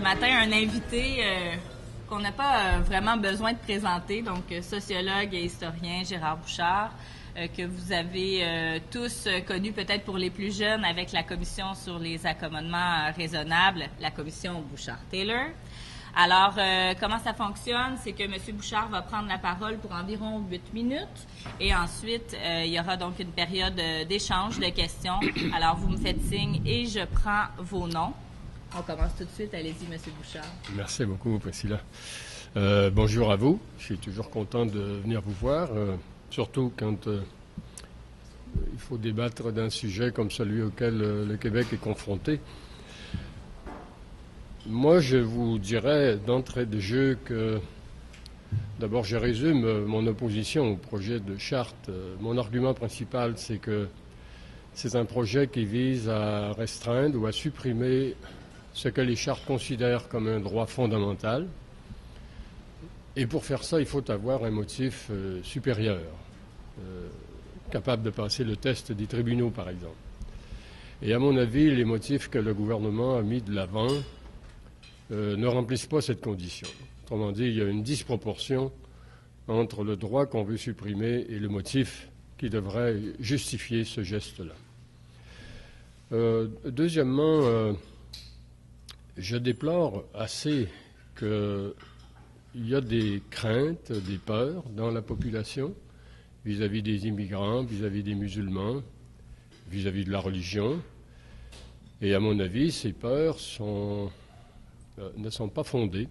matin un invité qu'on n'a pas vraiment besoin de présenter, donc sociologue et historien Gérard Bouchard, que vous avez tous connu peut-être pour les plus jeunes avec la commission sur les accommodements raisonnables, la commission Bouchard-Taylor. Alors, comment ça fonctionne? C'est que M. Bouchard va prendre la parole pour environ 8 minutes et ensuite, il y aura donc une période d'échange, de questions. Alors, vous me faites signe et je prends vos noms. On commence tout de suite. Allez-y, M. Bouchard. Merci beaucoup, Priscilla. Bonjour à vous. Je suis toujours content de venir vous voir, surtout quand il faut débattre d'un sujet comme celui auquel le Québec est confronté. Moi, je vous dirais d'entrée de jeu que, d'abord, je résume mon opposition au projet de charte. Mon argument principal, c'est que c'est un projet qui vise à restreindre ou à supprimer ce que les chartes considèrent comme un droit fondamental. Et pour faire ça, il faut avoir un motif supérieur, capable de passer le test des tribunaux, par exemple. Et à mon avis, les motifs que le gouvernement a mis de l'avant ne remplissent pas cette condition. Autrement dit, il y a une disproportion entre le droit qu'on veut supprimer et le motif qui devrait justifier ce geste-là. Deuxièmement, je déplore assez qu'il y a des craintes, des peurs dans la population vis-à-vis des immigrants, vis-à-vis des musulmans, vis-à-vis de la religion. Et à mon avis, ces peurs ne sont pas fondées.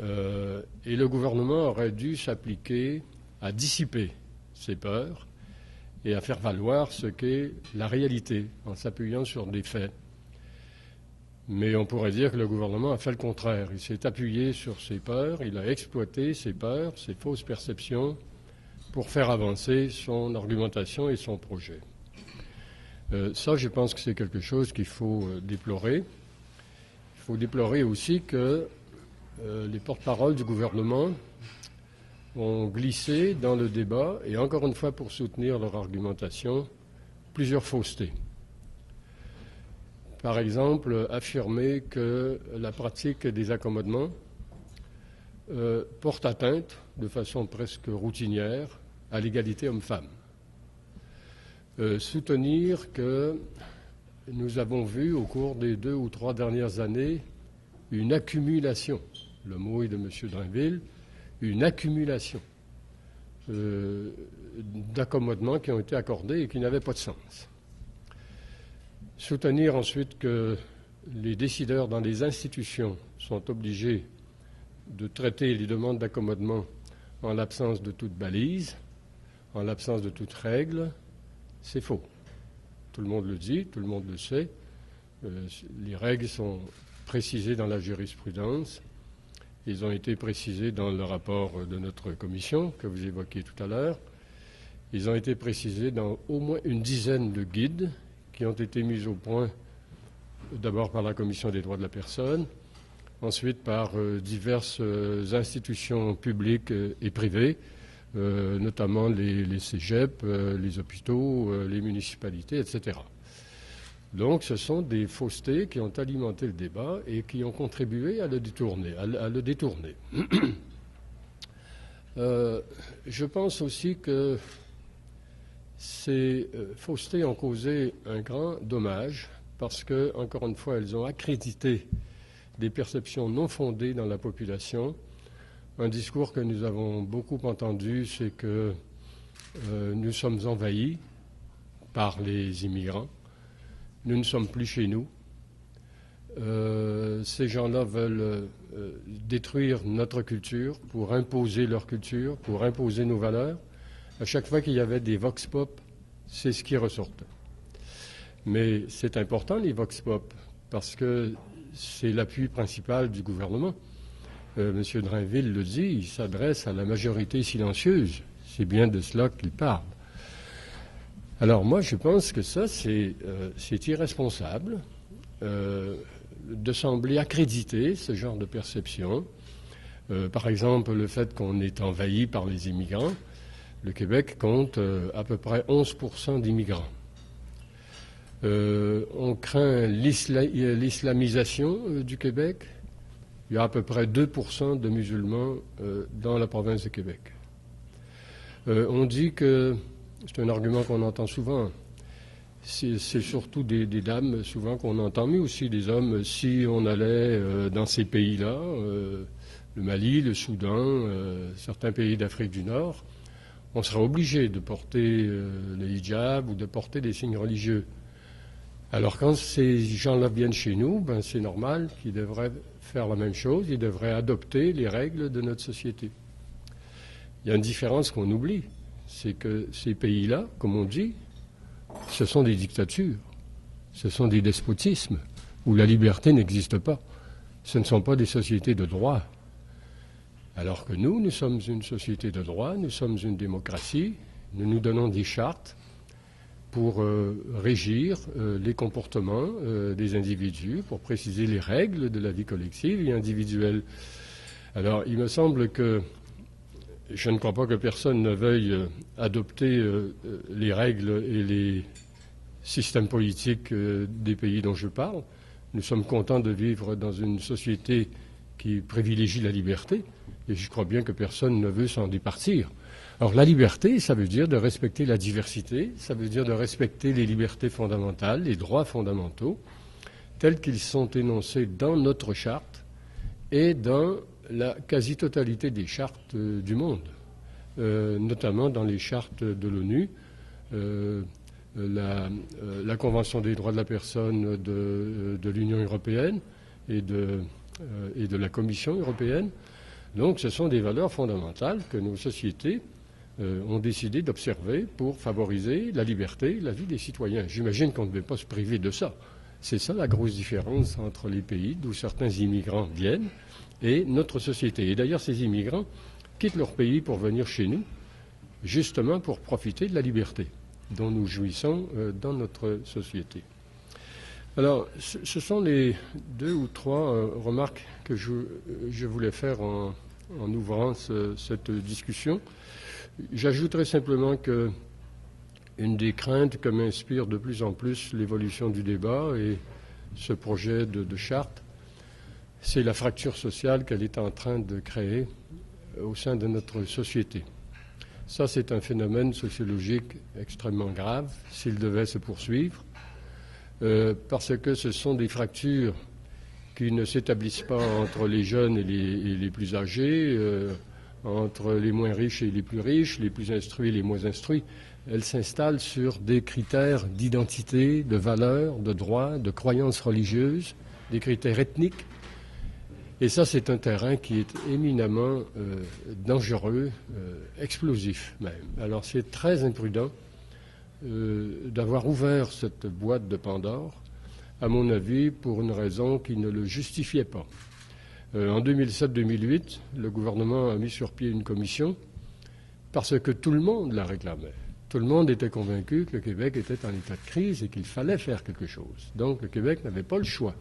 Et le gouvernement aurait dû s'appliquer à dissiper ces peurs et à faire valoir ce qu'est la réalité en s'appuyant sur des faits. Mais on pourrait dire que le gouvernement a fait le contraire. Il s'est appuyé sur ses peurs, il a exploité ses peurs, ses fausses perceptions pour faire avancer son argumentation et son projet. Ça, je pense que c'est quelque chose qu'il faut déplorer. Il faut déplorer aussi que les porte-paroles du gouvernement ont glissé dans le débat, et encore une fois pour soutenir leur argumentation, plusieurs faussetés. Par exemple, affirmer que la pratique des accommodements porte atteinte, de façon presque routinière, à l'égalité homme-femme. Soutenir que nous avons vu au cours des 2 ou 3 dernières années une accumulation, le mot est de M. Drainville, une accumulation d'accommodements qui ont été accordés et qui n'avaient pas de sens. Soutenir ensuite que les décideurs dans les institutions sont obligés de traiter les demandes d'accommodement en l'absence de toute balise, en l'absence de toute règle, c'est faux. Tout le monde le dit, tout le monde le sait. Les règles sont précisées dans la jurisprudence. Ils ont été précisés dans le rapport de notre commission que vous évoquiez tout à l'heure. Ils ont été précisés dans au moins une dizaine de guides qui ont été mis au point d'abord par la Commission des droits de la personne, ensuite par diverses institutions publiques et privées, notamment les cégep, les hôpitaux, les municipalités, etc. Donc ce sont des faussetés qui ont alimenté le débat et qui ont contribué à le détourner. Je pense aussi que ces faussetés ont causé un grand dommage parce que, encore une fois, elles ont accrédité des perceptions non fondées dans la population. Un discours que nous avons beaucoup entendu, c'est que nous sommes envahis par les immigrants. Nous ne sommes plus chez nous. Ces gens-là veulent détruire notre culture pour imposer leur culture, pour imposer nos valeurs. À chaque fois qu'il y avait des vox pop, c'est ce qui ressortait. Mais c'est important, les vox pop, parce que c'est l'appui principal du gouvernement. M. Drainville le dit, il s'adresse à la majorité silencieuse. C'est bien de cela qu'il parle. Alors moi, je pense que ça, c'est irresponsable de sembler accréditer ce genre de perception. Par exemple, le fait qu'on est envahi par les immigrants. Le Québec compte à peu près 11% d'immigrants. On craint l'islamisation du Québec. Il y a à peu près 2% de musulmans dans la province de Québec. On dit que, c'est un argument qu'on entend souvent, c'est surtout des dames souvent qu'on entend, mais aussi des hommes, si on allait dans ces pays-là, le Mali, le Soudan, certains pays d'Afrique du Nord, on sera obligé de porter le hijab ou de porter des signes religieux. Alors quand ces gens-là viennent chez nous, ben, c'est normal qu'ils devraient faire la même chose, ils devraient adopter les règles de notre société. Il y a une différence qu'on oublie, c'est que ces pays-là, comme on dit, ce sont des dictatures, ce sont des despotismes où la liberté n'existe pas. Ce ne sont pas des sociétés de droit. Alors que nous sommes une société de droit, nous sommes une démocratie, nous nous donnons des chartes pour régir les comportements des individus, pour préciser les règles de la vie collective et individuelle. Alors, il me semble que je ne crois pas que personne ne veuille adopter les règles et les systèmes politiques des pays dont je parle. Nous sommes contents de vivre dans une société qui privilégie la liberté, et je crois bien que personne ne veut s'en départir. Alors la liberté, ça veut dire de respecter la diversité, ça veut dire de respecter les libertés fondamentales, les droits fondamentaux, tels qu'ils sont énoncés dans notre charte et dans la quasi-totalité des chartes du monde, notamment dans les chartes de l'ONU, la Convention des droits de la personne de l'Union européenne et de la Commission européenne. Donc ce sont des valeurs fondamentales que nos sociétés ont décidé d'observer pour favoriser la liberté, la vie des citoyens. J'imagine qu'on ne devait pas se priver de ça. C'est ça la grosse différence entre les pays d'où certains immigrants viennent et notre société. Et d'ailleurs, ces immigrants quittent leur pays pour venir chez nous, justement pour profiter de la liberté dont nous jouissons dans notre société. Alors, ce sont les 2 ou 3 remarques que je voulais faire en ouvrant cette discussion. J'ajouterai simplement que une des craintes que m'inspire de plus en plus l'évolution du débat et ce projet de charte, c'est la fracture sociale qu'elle est en train de créer au sein de notre société. Ça, c'est un phénomène sociologique extrêmement grave s'il devait se poursuivre, parce que ce sont des fractures qui ne s'établissent pas entre les jeunes et les plus âgés, entre les moins riches et les plus instruits et les moins instruits. Elles s'installent sur des critères d'identité, de valeurs, de droits, de croyances religieuses, des critères ethniques. Et ça, c'est un terrain qui est éminemment dangereux, explosif même. Alors c'est très imprudent d'avoir ouvert cette boîte de Pandore, à mon avis, pour une raison qui ne le justifiait pas. En 2007-2008, le gouvernement a mis sur pied une commission parce que tout le monde la réclamait. Tout le monde était convaincu que le Québec était en état de crise et qu'il fallait faire quelque chose. Donc le Québec n'avait pas le choix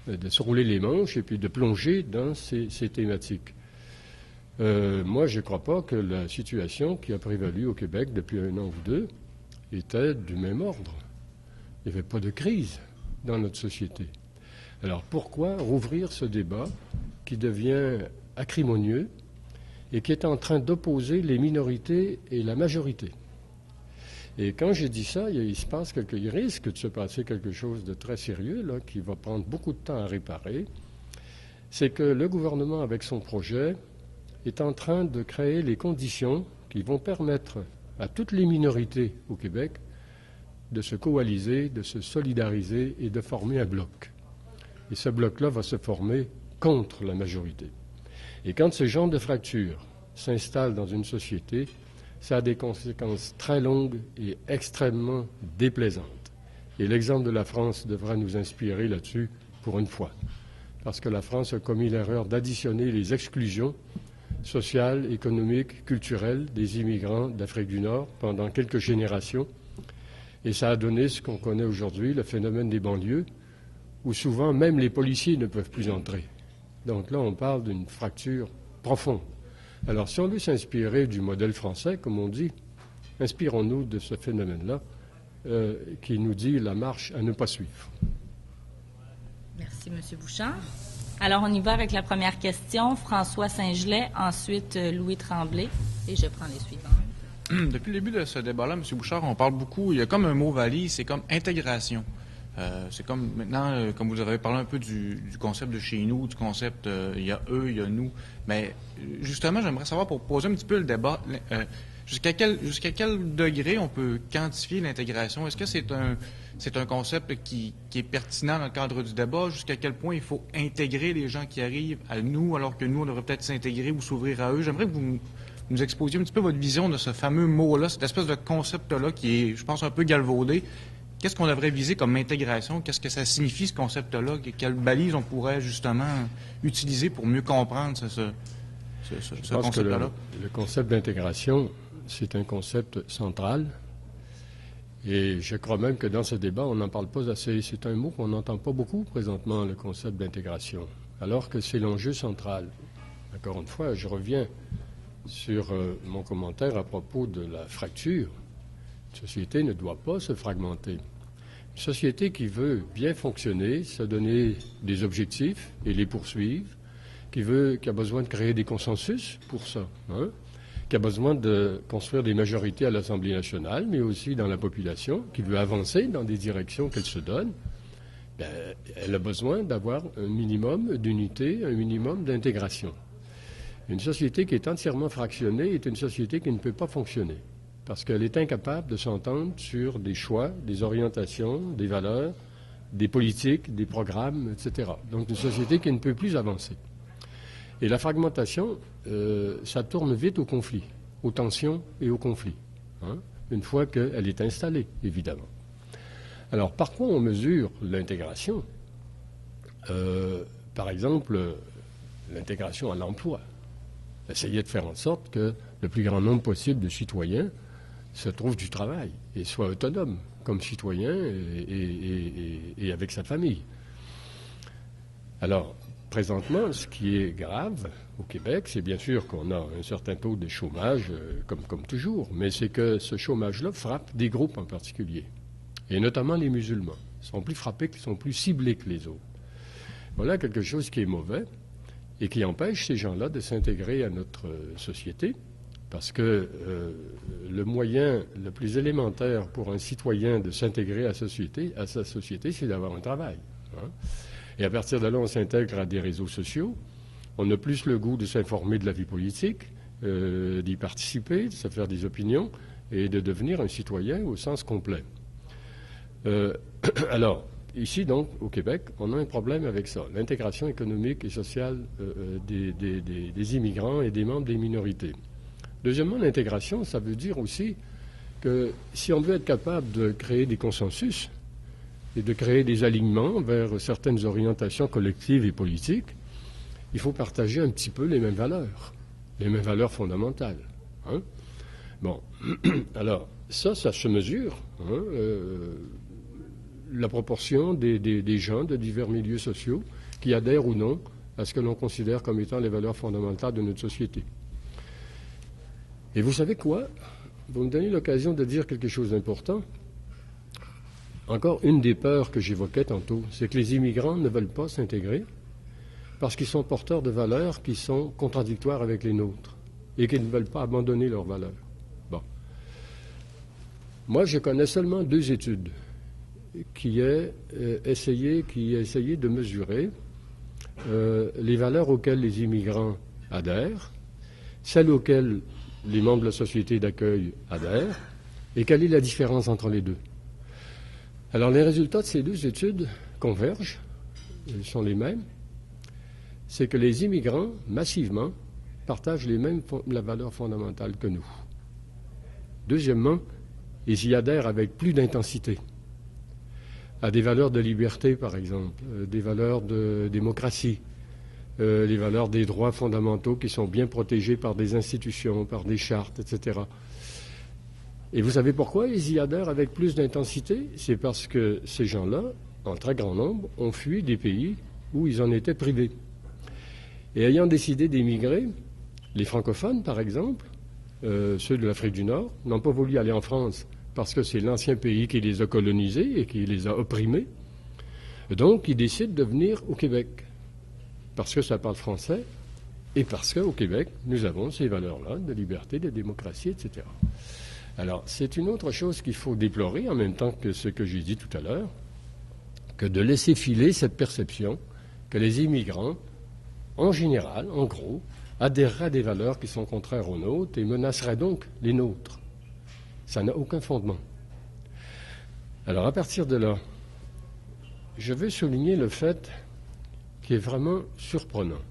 de se rouler les manches et puis de plonger dans ces thématiques. Moi, je ne crois pas que la situation qui a prévalu au Québec depuis 1 an ou 2 était du même ordre. Il n'y avait pas de crise dans notre société. Alors pourquoi rouvrir ce débat qui devient acrimonieux et qui est en train d'opposer les minorités et la majorité? Et quand j'ai dit ça, il risque de se passer quelque chose de très sérieux, là, qui va prendre beaucoup de temps à réparer. C'est que le gouvernement, avec son projet, est en train de créer les conditions qui vont permettre à toutes les minorités au Québec de se coaliser, de se solidariser et de former un bloc. Et ce bloc-là va se former contre la majorité. Et quand ce genre de fracture s'installe dans une société, ça a des conséquences très longues et extrêmement déplaisantes. Et l'exemple de la France devra nous inspirer là-dessus pour une fois. Parce que la France a commis l'erreur d'additionner les exclusions sociales, économiques, culturelles des immigrants d'Afrique du Nord pendant quelques générations. Et ça a donné ce qu'on connaît aujourd'hui, le phénomène des banlieues, où souvent même les policiers ne peuvent plus entrer. Donc là, on parle d'une fracture profonde. Alors, si on veut s'inspirer du modèle français, comme on dit, inspirons-nous de ce phénomène-là qui nous dit la marche à ne pas suivre. Merci, M. Bouchard. Alors, on y va avec la première question. François Saint-Gelais, ensuite Louis Tremblay, et je prends les suivants. Depuis le début de ce débat-là, M. Bouchard, on parle beaucoup, il y a comme un mot valise, c'est comme intégration. C'est comme maintenant, comme vous avez parlé un peu du concept de chez nous, du concept il y a eux, il y a nous. Mais justement, j'aimerais savoir, pour poser un petit peu le débat, jusqu'à quel degré on peut quantifier l'intégration? Est-ce que c'est un concept qui est pertinent dans le cadre du débat? Jusqu'à quel point il faut intégrer les gens qui arrivent à nous, alors que nous, on devrait peut-être s'intégrer ou s'ouvrir à eux? J'aimerais que vous nous exposiez un petit peu votre vision de ce fameux mot-là, cette espèce de concept-là qui est, je pense, un peu galvaudé. Qu'est-ce qu'on devrait viser comme intégration? Qu'est-ce que ça signifie, ce concept-là? Quelle balise on pourrait justement utiliser pour mieux comprendre ce concept-là? Le concept d'intégration, c'est un concept central. Et je crois même que dans ce débat, on n'en parle pas assez. C'est un mot qu'on n'entend pas beaucoup présentement, le concept d'intégration, alors que c'est l'enjeu central. Encore une fois, je reviens sur mon commentaire à propos de la fracture. Une société ne doit pas se fragmenter. Une société qui veut bien fonctionner, se donner des objectifs et les poursuivre, qui a besoin de créer des consensus pour ça, qui a besoin de construire des majorités à l'Assemblée nationale, mais aussi dans la population, qui veut avancer dans des directions qu'elle se donne, elle a besoin d'avoir un minimum d'unité, un minimum d'intégration. Une société qui est entièrement fractionnée est une société qui ne peut pas fonctionner, parce qu'elle est incapable de s'entendre sur des choix, des orientations, des valeurs, des politiques, des programmes, etc. Donc une société qui ne peut plus avancer. Et la fragmentation, ça tourne vite au conflit, aux tensions et aux conflits, une fois qu'elle est installée, évidemment. Alors, par quoi on mesure l'intégration? Par exemple, l'intégration à l'emploi. Essayer de faire en sorte que le plus grand nombre possible de citoyens se trouvent du travail et soient autonomes comme citoyens et avec sa famille. Alors, présentement, ce qui est grave au Québec, c'est bien sûr qu'on a un certain taux de chômage, comme toujours, mais c'est que ce chômage-là frappe des groupes en particulier, et notamment les musulmans. Ils sont plus frappés, ils sont plus ciblés que les autres. Voilà quelque chose qui est mauvais et qui empêche ces gens-là de s'intégrer à notre société, parce que le moyen le plus élémentaire pour un citoyen de s'intégrer à sa société, c'est d'avoir un travail. Et à partir de là, on s'intègre à des réseaux sociaux. On a plus le goût de s'informer de la vie politique, d'y participer, de se faire des opinions et de devenir un citoyen au sens complet. Alors, ici, donc, au Québec, on a un problème avec ça, l'intégration économique et sociale des immigrants et des membres des minorités. Deuxièmement, l'intégration, ça veut dire aussi que si on veut être capable de créer des consensus et de créer des alignements vers certaines orientations collectives et politiques, il faut partager un petit peu les mêmes valeurs fondamentales. Bon, alors, ça se mesure. La proportion des gens de divers milieux sociaux qui adhèrent ou non à ce que l'on considère comme étant les valeurs fondamentales de notre société. Et vous savez quoi? Vous me donnez l'occasion de dire quelque chose d'important. Encore une des peurs que j'évoquais tantôt, c'est que les immigrants ne veulent pas s'intégrer parce qu'ils sont porteurs de valeurs qui sont contradictoires avec les nôtres et qu'ils ne veulent pas abandonner leurs valeurs. Bon. Moi, je connais seulement 2 études qui aient essayé de mesurer les valeurs auxquelles les immigrants adhèrent, celles auxquelles les membres de la société d'accueil adhèrent, et quelle est la différence entre les deux. Alors, les résultats de ces 2 études convergent, ils sont les mêmes, c'est que les immigrants, massivement, partagent les mêmes valeurs fondamentales que nous. Deuxièmement, ils y adhèrent avec plus d'intensité à des valeurs de liberté, par exemple, des valeurs de démocratie, les valeurs des droits fondamentaux qui sont bien protégés par des institutions, par des chartes, etc. Et vous savez pourquoi ils y adhèrent avec plus d'intensité? C'est parce que ces gens-là, en très grand nombre, ont fui des pays où ils en étaient privés. Et ayant décidé d'émigrer, les francophones, par exemple, ceux de l'Afrique du Nord, n'ont pas voulu aller en France parce que c'est l'ancien pays qui les a colonisés et qui les a opprimés. Donc, ils décident de venir au Québec, parce que ça parle français, et parce qu'au Québec, nous avons ces valeurs-là de liberté, de démocratie, etc. Alors, c'est une autre chose qu'il faut déplorer, en même temps que ce que j'ai dit tout à l'heure, que de laisser filer cette perception que les immigrants, en général, en gros, adhéreraient à des valeurs qui sont contraires aux nôtres et menaceraient donc les nôtres. Ça n'a aucun fondement. Alors, à partir de là, je veux souligner le fait qui est vraiment surprenant,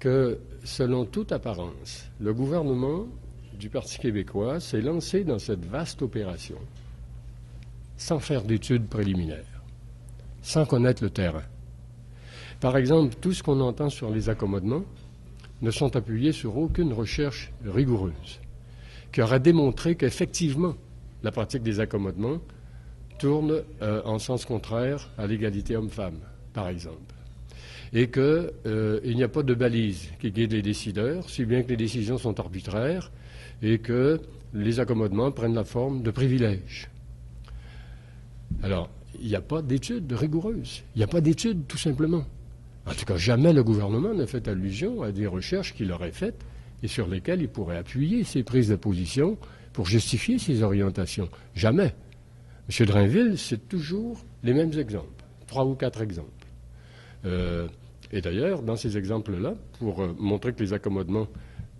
que, selon toute apparence, le gouvernement du Parti québécois s'est lancé dans cette vaste opération sans faire d'études préliminaires, sans connaître le terrain. Par exemple, tout ce qu'on entend sur les accommodements ne sont appuyés sur aucune recherche rigoureuse qui aurait démontré qu'effectivement, la pratique des accommodements tourne en sens contraire à l'égalité homme-femme, par exemple. Et qu'il n'y a pas de balise qui guide les décideurs, si bien que les décisions sont arbitraires et que les accommodements prennent la forme de privilèges. Alors, il n'y a pas d'études rigoureuses. Il n'y a pas d'études, tout simplement. En tout cas, jamais le gouvernement n'a fait allusion à des recherches qu'il aurait faites et sur lesquelles il pourrait appuyer ses prises de position pour justifier ses orientations. Jamais. M. Drainville, c'est toujours les mêmes exemples, 3 ou 4 exemples. Et d'ailleurs, dans ces exemples-là, pour montrer que les accommodements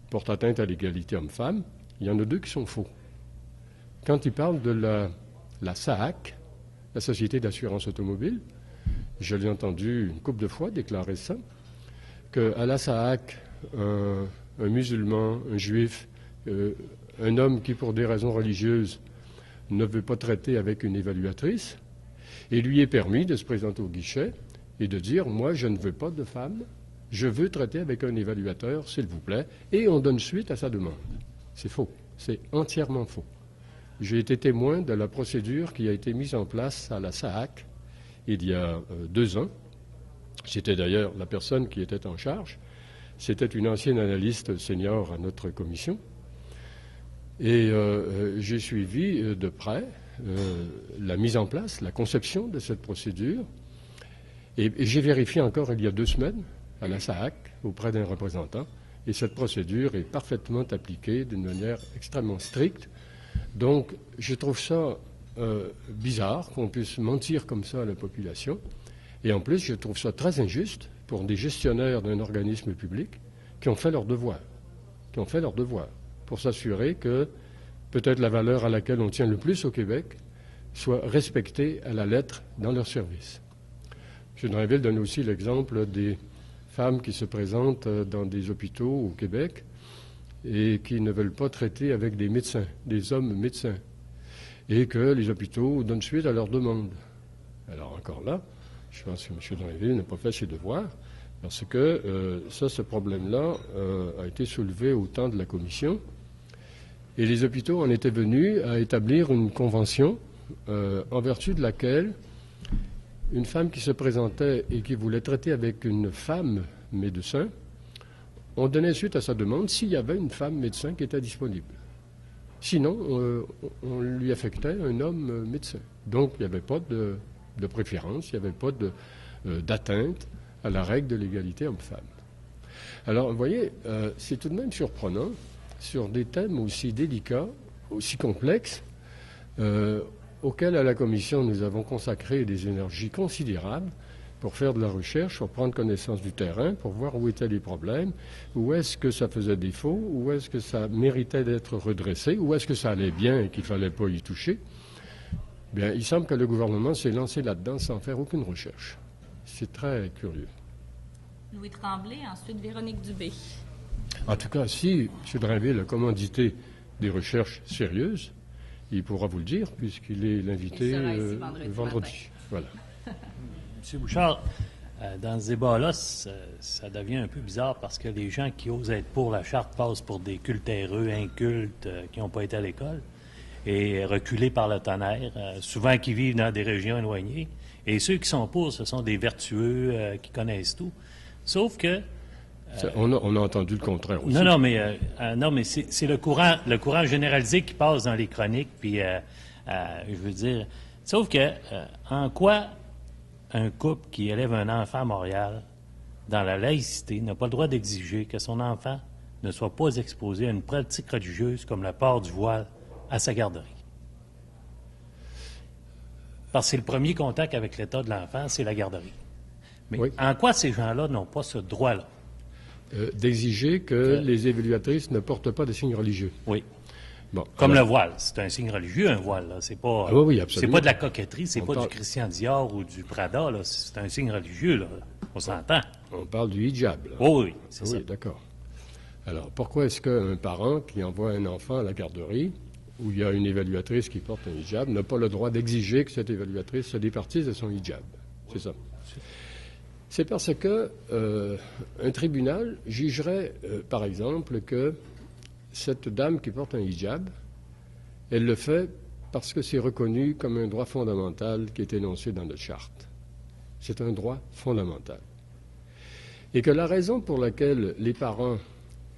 portent atteinte à l'égalité homme-femme, il y en a 2 qui sont faux. Quand il parle de la SAAC, la Société d'assurance automobile, je l'ai entendu une couple de fois déclarer ça, qu'à la SAAC, un musulman, un juif, un homme qui, pour des raisons religieuses, ne veut pas traiter avec une évaluatrice, et lui est permis de se présenter au guichet et de dire « Moi, je ne veux pas de femme, je veux traiter avec un évaluateur, s'il vous plaît », et on donne suite à sa demande. C'est faux. C'est entièrement faux. J'ai été témoin de la procédure qui a été mise en place à la SAAC il y a 2 ans. C'était d'ailleurs la personne qui était en charge. C'était une ancienne analyste senior à notre commission. Et j'ai suivi de près la mise en place, la conception de cette procédure. Et j'ai vérifié encore il y a 2 semaines à la SAAC auprès d'un représentant. Et cette procédure est parfaitement appliquée d'une manière extrêmement stricte. Donc, je trouve ça bizarre qu'on puisse mentir comme ça à la population. Et en plus, je trouve ça très injuste pour des gestionnaires d'un organisme public qui ont fait leur devoir. Pour s'assurer que peut-être la valeur à laquelle on tient le plus au Québec soit respectée à la lettre dans leur service. M. Drainville donne aussi l'exemple des femmes qui se présentent dans des hôpitaux au Québec et qui ne veulent pas traiter avec des médecins, des hommes médecins, et que les hôpitaux donnent suite à leurs demandes. Alors encore là, je pense que M. Drainville n'a pas fait ses devoirs, parce que ce problème-là a été soulevé au temps de la commission, et les hôpitaux en étaient venus à établir une convention en vertu de laquelle une femme qui se présentait et qui voulait traiter avec une femme médecin, on donnait suite à sa demande s'il y avait une femme médecin qui était disponible. Sinon, on lui affectait un homme médecin. Donc, il n'y avait pas de préférence, il n'y avait pas d'atteinte à la règle de l'égalité homme-femme. Alors, vous voyez, c'est tout de même surprenant, sur des thèmes aussi délicats, aussi complexes, auxquels à la Commission nous avons consacré des énergies considérables pour faire de la recherche, pour prendre connaissance du terrain, pour voir où étaient les problèmes, où est-ce que ça faisait défaut, où est-ce que ça méritait d'être redressé, où est-ce que ça allait bien et qu'il ne fallait pas y toucher. Bien, il semble que le gouvernement s'est lancé là-dedans sans faire aucune recherche. C'est très curieux. Louis Tremblay, ensuite Véronique Dubé. En tout cas, si M. Drainville a commandité des recherches sérieuses, il pourra vous le dire, puisqu'il est l'invité vendredi. Voilà. M. Bouchard, dans ce débat-là, ça devient un peu bizarre parce que les gens qui osent être pour la Charte passent pour des cultéreux, incultes, qui n'ont pas été à l'école et reculés par le tonnerre, souvent qui vivent dans des régions éloignées. Et ceux qui sont pour, ce sont des vertueux qui connaissent tout. Sauf que On a entendu le contraire aussi. Non, mais c'est le courant généralisé qui passe dans les chroniques, puis je veux dire, sauf que en quoi un couple qui élève un enfant à Montréal, dans la laïcité, n'a pas le droit d'exiger que son enfant ne soit pas exposé à une pratique religieuse comme le port du voile à sa garderie? Parce que c'est le premier contact avec l'état de l'enfant, c'est la garderie. Mais Oui. en quoi ces gens-là n'ont pas ce droit-là? D'exiger que les évaluatrices ne portent pas de signes religieux. Oui. Bon, Comme alors, le voile. C'est un signe religieux, un voile. Là. C'est pas, Ah oui, c'est absolument. pas de la coquetterie, c'est On pas parle- du Christian Dior ou du Prada. Là. C'est un signe religieux. Là. On s'entend. on parle du hijab. Là. Oh, oui, c'est ça. Oui, d'accord. Alors, pourquoi est-ce qu'un parent qui envoie un enfant à la garderie, où il y a une évaluatrice qui porte un hijab, n'a pas le droit d'exiger que cette évaluatrice se départisse de son hijab? C'est ça. C'est parce que un tribunal jugerait, par exemple, que cette dame qui porte un hijab, elle le fait parce que c'est reconnu comme un droit fondamental qui est énoncé dans notre charte. C'est un droit fondamental. Et que la raison pour laquelle les parents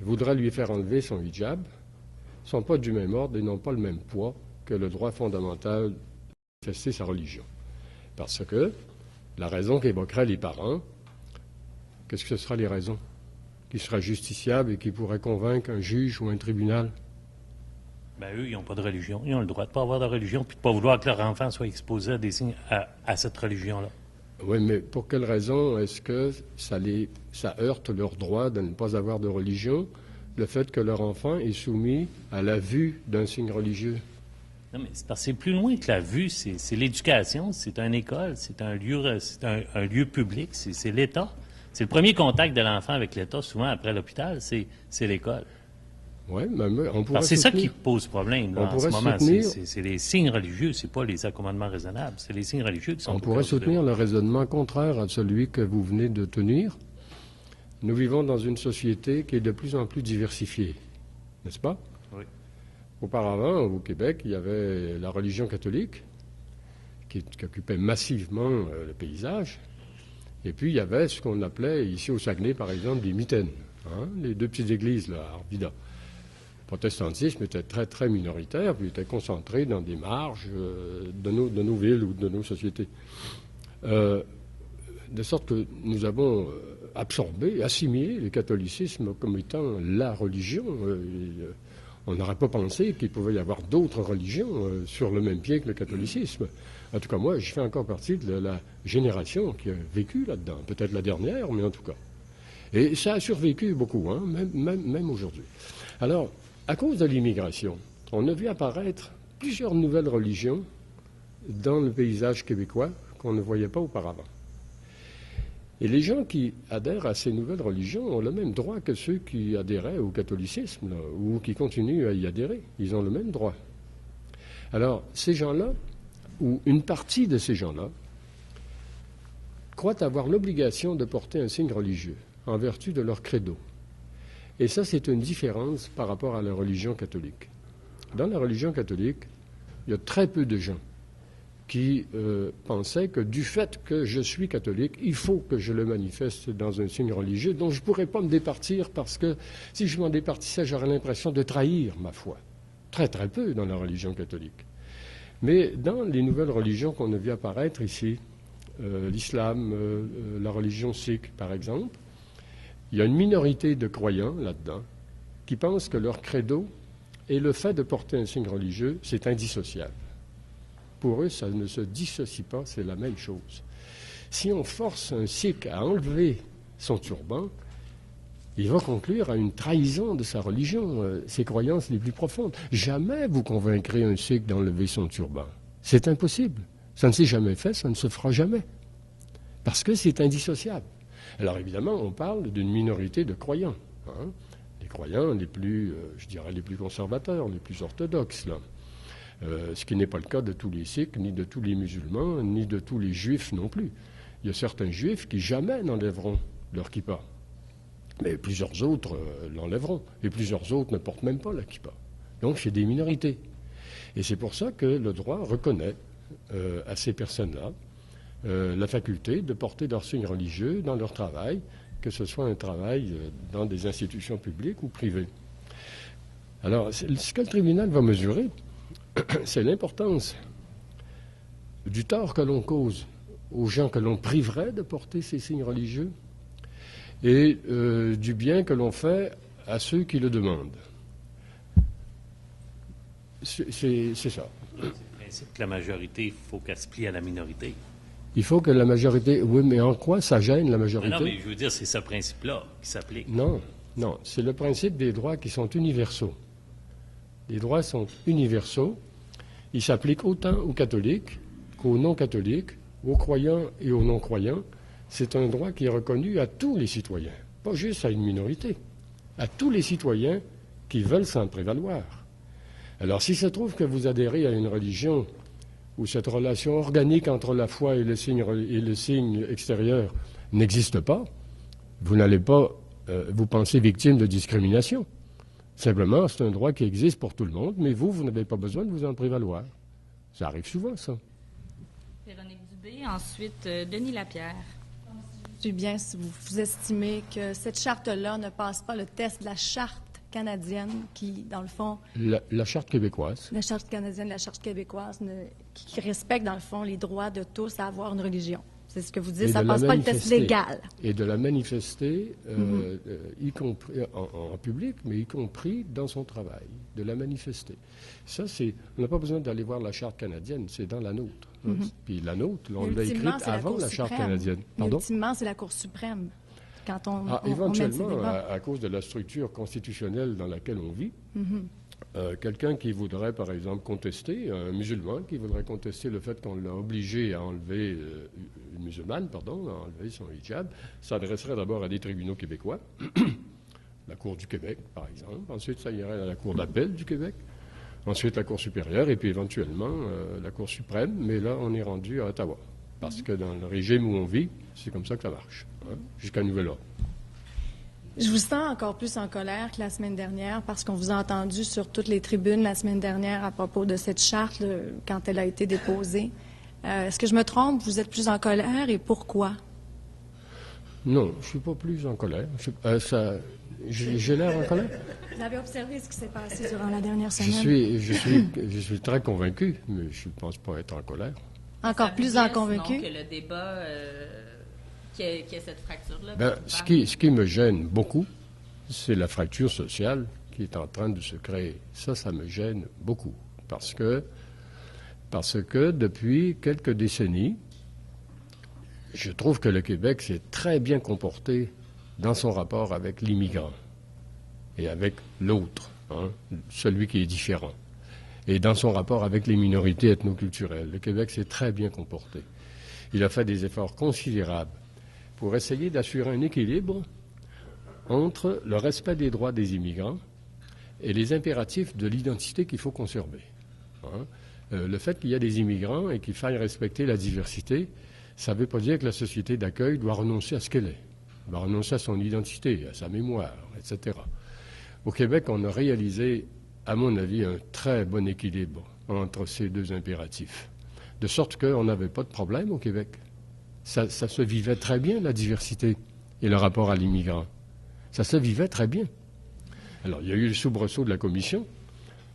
voudraient lui faire enlever son hijab ne sont pas du même ordre et n'ont pas le même poids que le droit fondamental de manifester sa religion. Parce que la raison qu'évoqueraient les parents, qu'est-ce que ce sera les raisons qui seraient justiciables et qui pourraient convaincre un juge ou un tribunal? Ben, eux, ils n'ont pas de religion. Ils ont le droit de ne pas avoir de religion puis de ne pas vouloir que leur enfant soit exposé à des signes à cette religion-là. Oui, mais pour quelle raison est-ce que ça heurte leur droit de ne pas avoir de religion, le fait que leur enfant est soumis à la vue d'un signe religieux? Non, mais c'est parce que c'est plus loin que la vue. C'est l'éducation, c'est une école, c'est un lieu public, c'est l'État. C'est le premier contact de l'enfant avec l'État, souvent après l'hôpital, c'est l'école. Oui, mais on pourrait Parce que c'est ça soutenir- qui pose problème là, On en ce pourrait moment. soutenir- C'est les signes religieux, c'est pas les accommodements raisonnables. C'est les signes religieux qui sont... On au pourrait cœur du soutenir le raisonnement contraire à celui que vous venez de tenir. Nous vivons dans une société qui est de plus en plus diversifiée, n'est-ce pas? Oui. Auparavant, au Québec, il y avait la religion catholique qui occupait massivement le paysage. Et puis, il y avait ce qu'on appelait, ici au Saguenay, par exemple, des mitaines. Hein, les deux petites églises, là, à Arvida. Le protestantisme était très, très minoritaire, puis était concentré dans des marges de nos villes ou de nos sociétés. De sorte que nous avons absorbé, assimilé le catholicisme comme étant la religion. On n'aurait pas pensé qu'il pouvait y avoir d'autres religions sur le même pied que le catholicisme. En tout cas, moi, je fais encore partie de la génération qui a vécu là-dedans. Peut-être la dernière, mais en tout cas. Et ça a survécu beaucoup, hein, même aujourd'hui. Alors, à cause de l'immigration, on a vu apparaître plusieurs nouvelles religions dans le paysage québécois qu'on ne voyait pas auparavant. Et les gens qui adhèrent à ces nouvelles religions ont le même droit que ceux qui adhéraient au catholicisme, là, ou qui continuent à y adhérer. Ils ont le même droit. Alors, ces gens-là, ou une partie de ces gens-là, croient avoir l'obligation de porter un signe religieux en vertu de leur credo. Et ça, c'est une différence par rapport à la religion catholique. Dans la religion catholique, il y a très peu de gens qui pensaient que du fait que je suis catholique, il faut que je le manifeste dans un signe religieux dont je ne pourrais pas me départir parce que si je m'en départissais, j'aurais l'impression de trahir ma foi. Très, très peu dans la religion catholique. Mais dans les nouvelles religions qu'on a vu apparaître ici, l'islam, la religion sikh, par exemple, il y a une minorité de croyants là-dedans qui pensent que leur credo et le fait de porter un signe religieux, c'est indissociable. Pour eux, ça ne se dissocie pas, c'est la même chose. Si on force un sikh à enlever son turban, il va conclure à une trahison de sa religion, ses croyances les plus profondes. Jamais vous convaincrez un sikh d'enlever son turban. C'est impossible. Ça ne s'est jamais fait, ça ne se fera jamais. Parce que c'est indissociable. Alors évidemment, on parle d'une minorité de croyants. Hein, les croyants les plus, je dirais, les plus conservateurs, les plus orthodoxes, là. Ce qui n'est pas le cas de tous les sikhs, ni de tous les musulmans, ni de tous les juifs non plus. Il y a certains juifs qui jamais n'enlèveront leur kippa. Mais plusieurs autres l'enlèveront. Et plusieurs autres ne portent même pas la kippa. Donc c'est des minorités. Et c'est pour ça que le droit reconnaît à ces personnes-là la faculté de porter leur signe religieux dans leur travail, que ce soit un travail dans des institutions publiques ou privées. Alors, ce que le tribunal va mesurer, c'est l'importance du tort que l'on cause aux gens que l'on priverait de porter ces signes religieux et du bien que l'on fait à ceux qui le demandent. C'est ça. C'est le principe que la majorité, il faut qu'elle se plie à la minorité. Il faut que la majorité... Oui, mais en quoi ça gêne la majorité? Non, mais je veux dire, c'est ce principe-là qui s'applique. Non, c'est le principe des droits qui sont universaux. Les droits sont universaux. Ils s'appliquent autant aux catholiques qu'aux non-catholiques, aux croyants et aux non-croyants. C'est un droit qui est reconnu à tous les citoyens, pas juste à une minorité, à tous les citoyens qui veulent s'en prévaloir. Alors, s'il se trouve que vous adhérez à une religion où cette relation organique entre la foi et le signe extérieur n'existe pas, vous n'allez pas vous penser victime de discrimination. Simplement, c'est un droit qui existe pour tout le monde, mais vous n'avez pas besoin de vous en prévaloir. Ça arrive souvent, ça. Véronique Dubé, ensuite Denis Lapierre. Je sais bien si vous estimez que cette charte-là ne passe pas le test de la charte canadienne qui, dans le fond... La charte québécoise. La charte canadienne, la charte québécoise, qui respecte, dans le fond, les droits de tous à avoir une religion. C'est ce que vous dites, ça ne passe pas le test légal. Et de la manifester, y compris en public, mais y compris dans son travail, de la manifester. Ça, on n'a pas besoin d'aller voir la charte canadienne, c'est dans la nôtre. Puis la nôtre, on l'a écrite avant la charte canadienne. Pardon? Ultimement, c'est la Cour suprême. Quand on éventuellement, à cause de la structure constitutionnelle dans laquelle on vit, quelqu'un qui voudrait, par exemple, contester, un musulman qui voudrait contester le fait qu'on l'a obligé à enlever, une musulmane, pardon, à enlever son hijab, s'adresserait d'abord à des tribunaux québécois, la Cour du Québec, par exemple. Ensuite, ça irait à la Cour d'appel du Québec. Ensuite, la Cour supérieure, et puis éventuellement, la Cour suprême. Mais là, on est rendu à Ottawa. Parce que dans le régime où on vit, c'est comme ça que ça marche, jusqu'à nouvel ordre. Je vous sens encore plus en colère que la semaine dernière parce qu'on vous a entendu sur toutes les tribunes la semaine dernière à propos de cette charte quand elle a été déposée. Est-ce que je me trompe? Vous êtes plus en colère et pourquoi? Non, je ne suis pas plus en colère. J'ai l'air en colère? Vous avez observé ce qui s'est passé durant la dernière semaine? Je suis très convaincu, mais je ne pense pas être en colère. Encore plus en convaincu? Que le débat... qu'il y ait cette fracture-là? Ce qui me gêne beaucoup, c'est la fracture sociale qui est en train de se créer. Ça me gêne beaucoup. Parce que depuis quelques décennies, je trouve que le Québec s'est très bien comporté dans son rapport avec l'immigrant et avec l'autre, celui qui est différent. Et dans son rapport avec les minorités ethnoculturelles. Le Québec s'est très bien comporté. Il a fait des efforts considérables pour essayer d'assurer un équilibre entre le respect des droits des immigrants et les impératifs de l'identité qu'il faut conserver. Le fait qu'il y a des immigrants et qu'il faille respecter la diversité, ça ne veut pas dire que la société d'accueil doit renoncer à ce qu'elle est, doit renoncer à son identité, à sa mémoire, etc. Au Québec, on a réalisé, à mon avis, un très bon équilibre entre ces deux impératifs, de sorte qu'on n'avait pas de problème au Québec. Ça se vivait très bien, la diversité et le rapport à l'immigrant. Ça se vivait très bien. Alors, il y a eu le soubresaut de la Commission.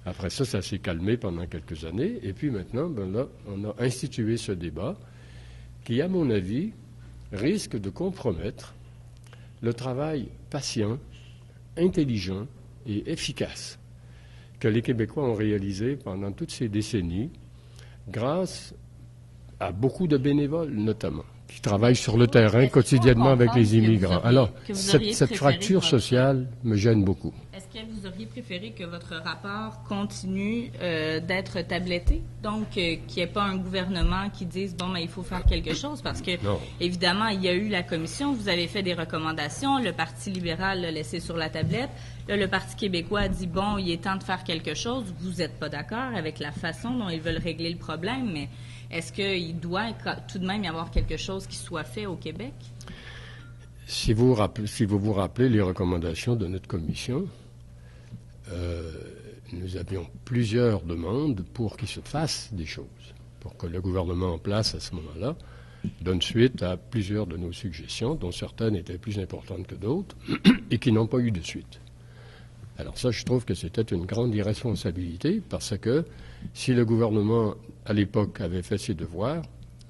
Après ça, ça s'est calmé pendant quelques années. Et puis maintenant, là, on a institué ce débat qui, à mon avis, risque de compromettre le travail patient, intelligent et efficace que les Québécois ont réalisé pendant toutes ces décennies, grâce à beaucoup de bénévoles, notamment, qui travaillent sur le terrain quotidiennement avec les immigrants. Alors, cette fracture sociale me gêne beaucoup. Est-ce que vous auriez préféré que votre rapport continue d'être tabletté? Donc, qu'il n'y ait pas un gouvernement qui dise, il faut faire quelque chose? Parce que, évidemment, il y a eu la commission, vous avez fait des recommandations, le Parti libéral l'a laissé sur la tablette. Là, le Parti québécois a dit, il est temps de faire quelque chose. Vous n'êtes pas d'accord avec la façon dont ils veulent régler le problème, mais est-ce qu'il doit tout de même y avoir quelque chose qui soit fait au Québec? Si vous vous rappelez les recommandations de notre commission, nous avions plusieurs demandes pour qu'il se fasse des choses, pour que le gouvernement en place à ce moment-là donne suite à plusieurs de nos suggestions, dont certaines étaient plus importantes que d'autres, et qui n'ont pas eu de suite. Alors ça, je trouve que c'était une grande irresponsabilité, parce que si le gouvernement, à l'époque, avait fait ses devoirs,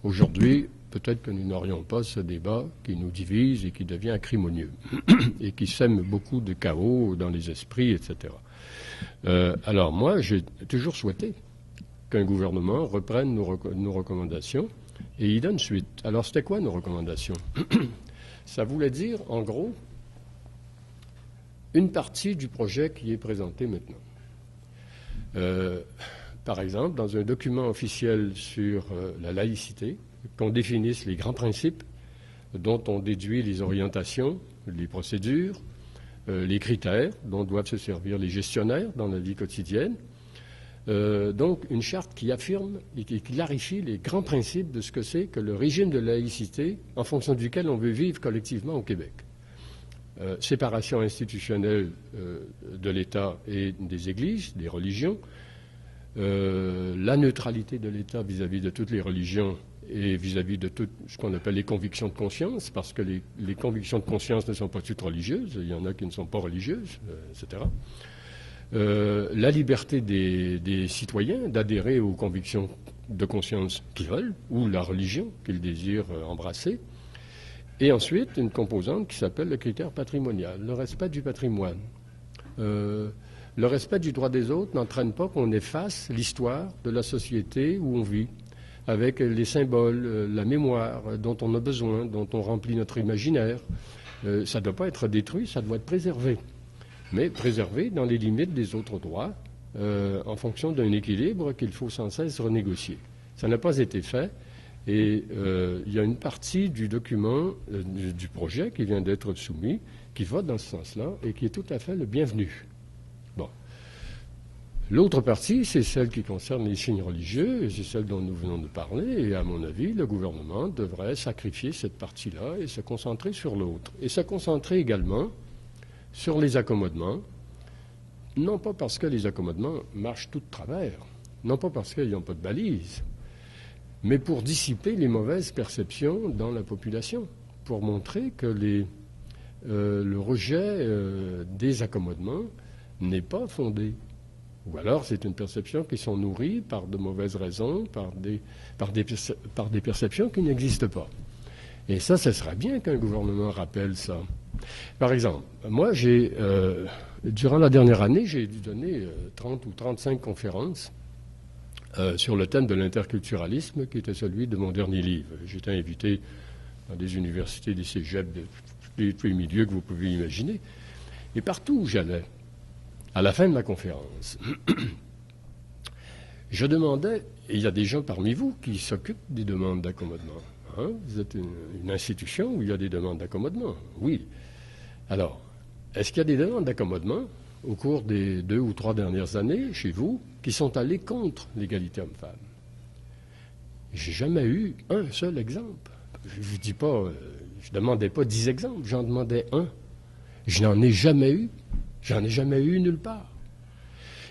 aujourd'hui, peut-être que nous n'aurions pas ce débat qui nous divise et qui devient acrimonieux, et qui sème beaucoup de chaos dans les esprits, etc. Alors moi, j'ai toujours souhaité qu'un gouvernement reprenne nos recommandations et y donne suite. Alors, c'était quoi nos recommandations? Ça voulait dire, en gros, une partie du projet qui est présenté maintenant. Par exemple, dans un document officiel sur la laïcité, qu'on définisse les grands principes dont on déduit les orientations, les procédures, les critères dont doivent se servir les gestionnaires dans la vie quotidienne. Donc, une charte qui affirme et qui clarifie les grands principes de ce que c'est que le régime de laïcité en fonction duquel on veut vivre collectivement au Québec. Séparation institutionnelle de l'État et des églises, des religions, la neutralité de l'État vis-à-vis de toutes les religions et vis-à-vis de tout ce qu'on appelle les convictions de conscience, parce que les convictions de conscience ne sont pas toutes religieuses, il y en a qui ne sont pas religieuses, etc. La liberté des citoyens d'adhérer aux convictions de conscience qu'ils veulent, ou la religion qu'ils désirent embrasser. Et ensuite, une composante qui s'appelle le critère patrimonial, le respect du patrimoine. Le respect du droit des autres n'entraîne pas qu'on efface l'histoire de la société où on vit, avec les symboles, la mémoire dont on a besoin, dont on remplit notre imaginaire. Ça ne doit pas être détruit, ça doit être préservé. Mais préservé dans les limites des autres droits, en fonction d'un équilibre qu'il faut sans cesse renégocier. Ça n'a pas été fait. Et il y a une partie du document, du projet qui vient d'être soumis, qui va dans ce sens-là et qui est tout à fait le bienvenu. Bon. L'autre partie, c'est celle qui concerne les signes religieux, et c'est celle dont nous venons de parler, et à mon avis, le gouvernement devrait sacrifier cette partie-là et se concentrer sur l'autre. Et se concentrer également sur les accommodements, non pas parce que les accommodements marchent tout de travers, non pas parce qu'ils n'ont pas de balises, mais pour dissiper les mauvaises perceptions dans la population, pour montrer que le rejet des accommodements n'est pas fondé. Ou alors c'est une perception qui sont nourries par de mauvaises raisons, par des perceptions qui n'existent pas. Et ça, ce serait bien qu'un gouvernement rappelle ça. Par exemple, moi, durant la dernière année, j'ai dû donner 30 ou 35 conférences sur le thème de l'interculturalisme, qui était celui de mon dernier livre. J'étais invité dans des universités, des cégeps, de tous les milieux que vous pouvez imaginer. Et partout où j'allais, à la fin de ma conférence, je demandais, et il y a des gens parmi vous qui s'occupent des demandes d'accommodement. Hein? Vous êtes une institution où il y a des demandes d'accommodement. Oui. Alors, est-ce qu'il y a des demandes d'accommodement au cours des 2 ou 3 dernières années, chez vous, qui sont allées contre l'égalité homme-femme? J'ai jamais eu un seul exemple. Je ne dis pas, je demandais pas 10 exemples, j'en demandais un. Je n'en ai jamais eu. J'en ai jamais eu nulle part.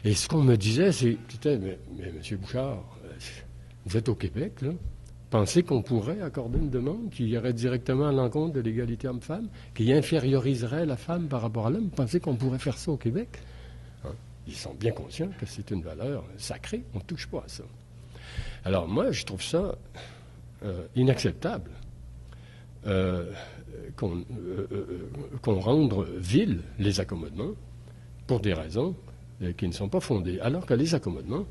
Et ce qu'on me disait, c'était, mais M. Bouchard, vous êtes au Québec, là. Pensez qu'on pourrait accorder une demande qui irait directement à l'encontre de l'égalité homme-femme, qui inférioriserait la femme par rapport à l'homme? Pensez qu'on pourrait faire ça au Québec? Hein? Ils sont bien conscients que c'est une valeur sacrée. On ne touche pas à ça. Alors moi, je trouve ça inacceptable qu'on rende vils les accommodements pour des raisons qui ne sont pas fondées. Alors que les accommodements,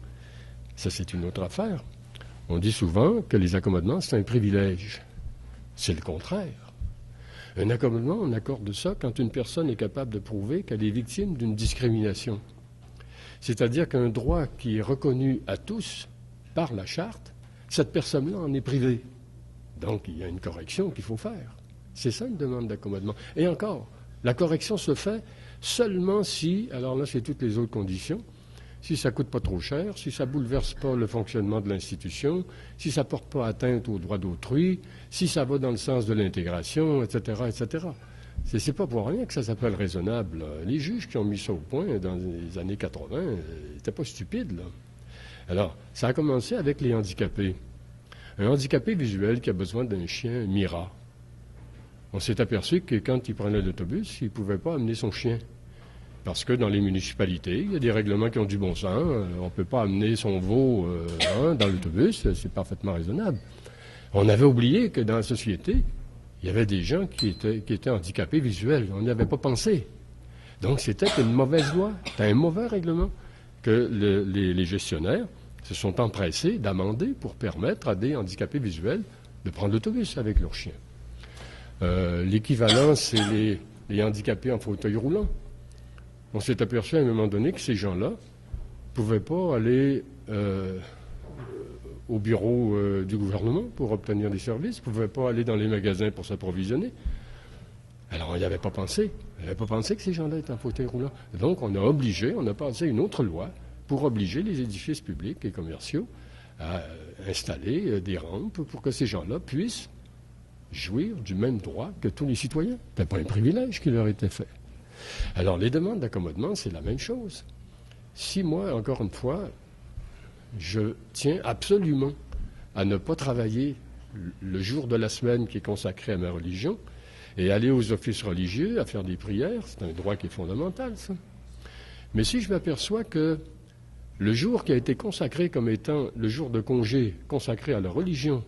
ça c'est une autre affaire. On dit souvent que les accommodements, c'est un privilège. C'est le contraire. Un accommodement, on accorde ça quand une personne est capable de prouver qu'elle est victime d'une discrimination. C'est-à-dire qu'un droit qui est reconnu à tous par la Charte, cette personne-là en est privée. Donc, il y a une correction qu'il faut faire. C'est ça une demande d'accommodement. Et encore, la correction se fait seulement si, alors là, c'est toutes les autres conditions, si ça ne coûte pas trop cher, si ça ne bouleverse pas le fonctionnement de l'institution, si ça ne porte pas atteinte aux droits d'autrui, si ça va dans le sens de l'intégration, etc., etc. C'est pas pour rien que ça s'appelle raisonnable. Les juges qui ont mis ça au point dans les années 80 n'étaient pas stupides, là. Alors, ça a commencé avec les handicapés. Un handicapé visuel qui a besoin d'un chien Mira. On s'est aperçu que quand il prenait l'autobus, il ne pouvait pas amener son chien. Parce que dans les municipalités, il y a des règlements qui ont du bon sens. On ne peut pas amener son veau dans l'autobus, c'est parfaitement raisonnable. On avait oublié que dans la société, il y avait des gens qui étaient handicapés visuels. On n'y avait pas pensé. Donc c'était une mauvaise loi, c'était un mauvais règlement que les gestionnaires se sont empressés d'amender pour permettre à des handicapés visuels de prendre l'autobus avec leurs chiens. L'équivalent, c'est les handicapés en fauteuil roulant. On s'est aperçu à un moment donné que ces gens-là ne pouvaient pas aller au bureau du gouvernement pour obtenir des services, ne pouvaient pas aller dans les magasins pour s'approvisionner. Alors, on n'y avait pas pensé. On n'avait pas pensé que ces gens-là étaient en fauteuil roulant. Donc, on a passé une autre loi pour obliger les édifices publics et commerciaux à installer des rampes pour que ces gens-là puissent jouir du même droit que tous les citoyens. Ce n'était pas un privilège qui leur était fait. Alors, les demandes d'accommodement, c'est la même chose. Si moi, encore une fois, je tiens absolument à ne pas travailler le jour de la semaine qui est consacré à ma religion et aller aux offices religieux à faire des prières, c'est un droit qui est fondamental, ça. Mais si je m'aperçois que le jour qui a été consacré comme étant le jour de congé consacré à la religion,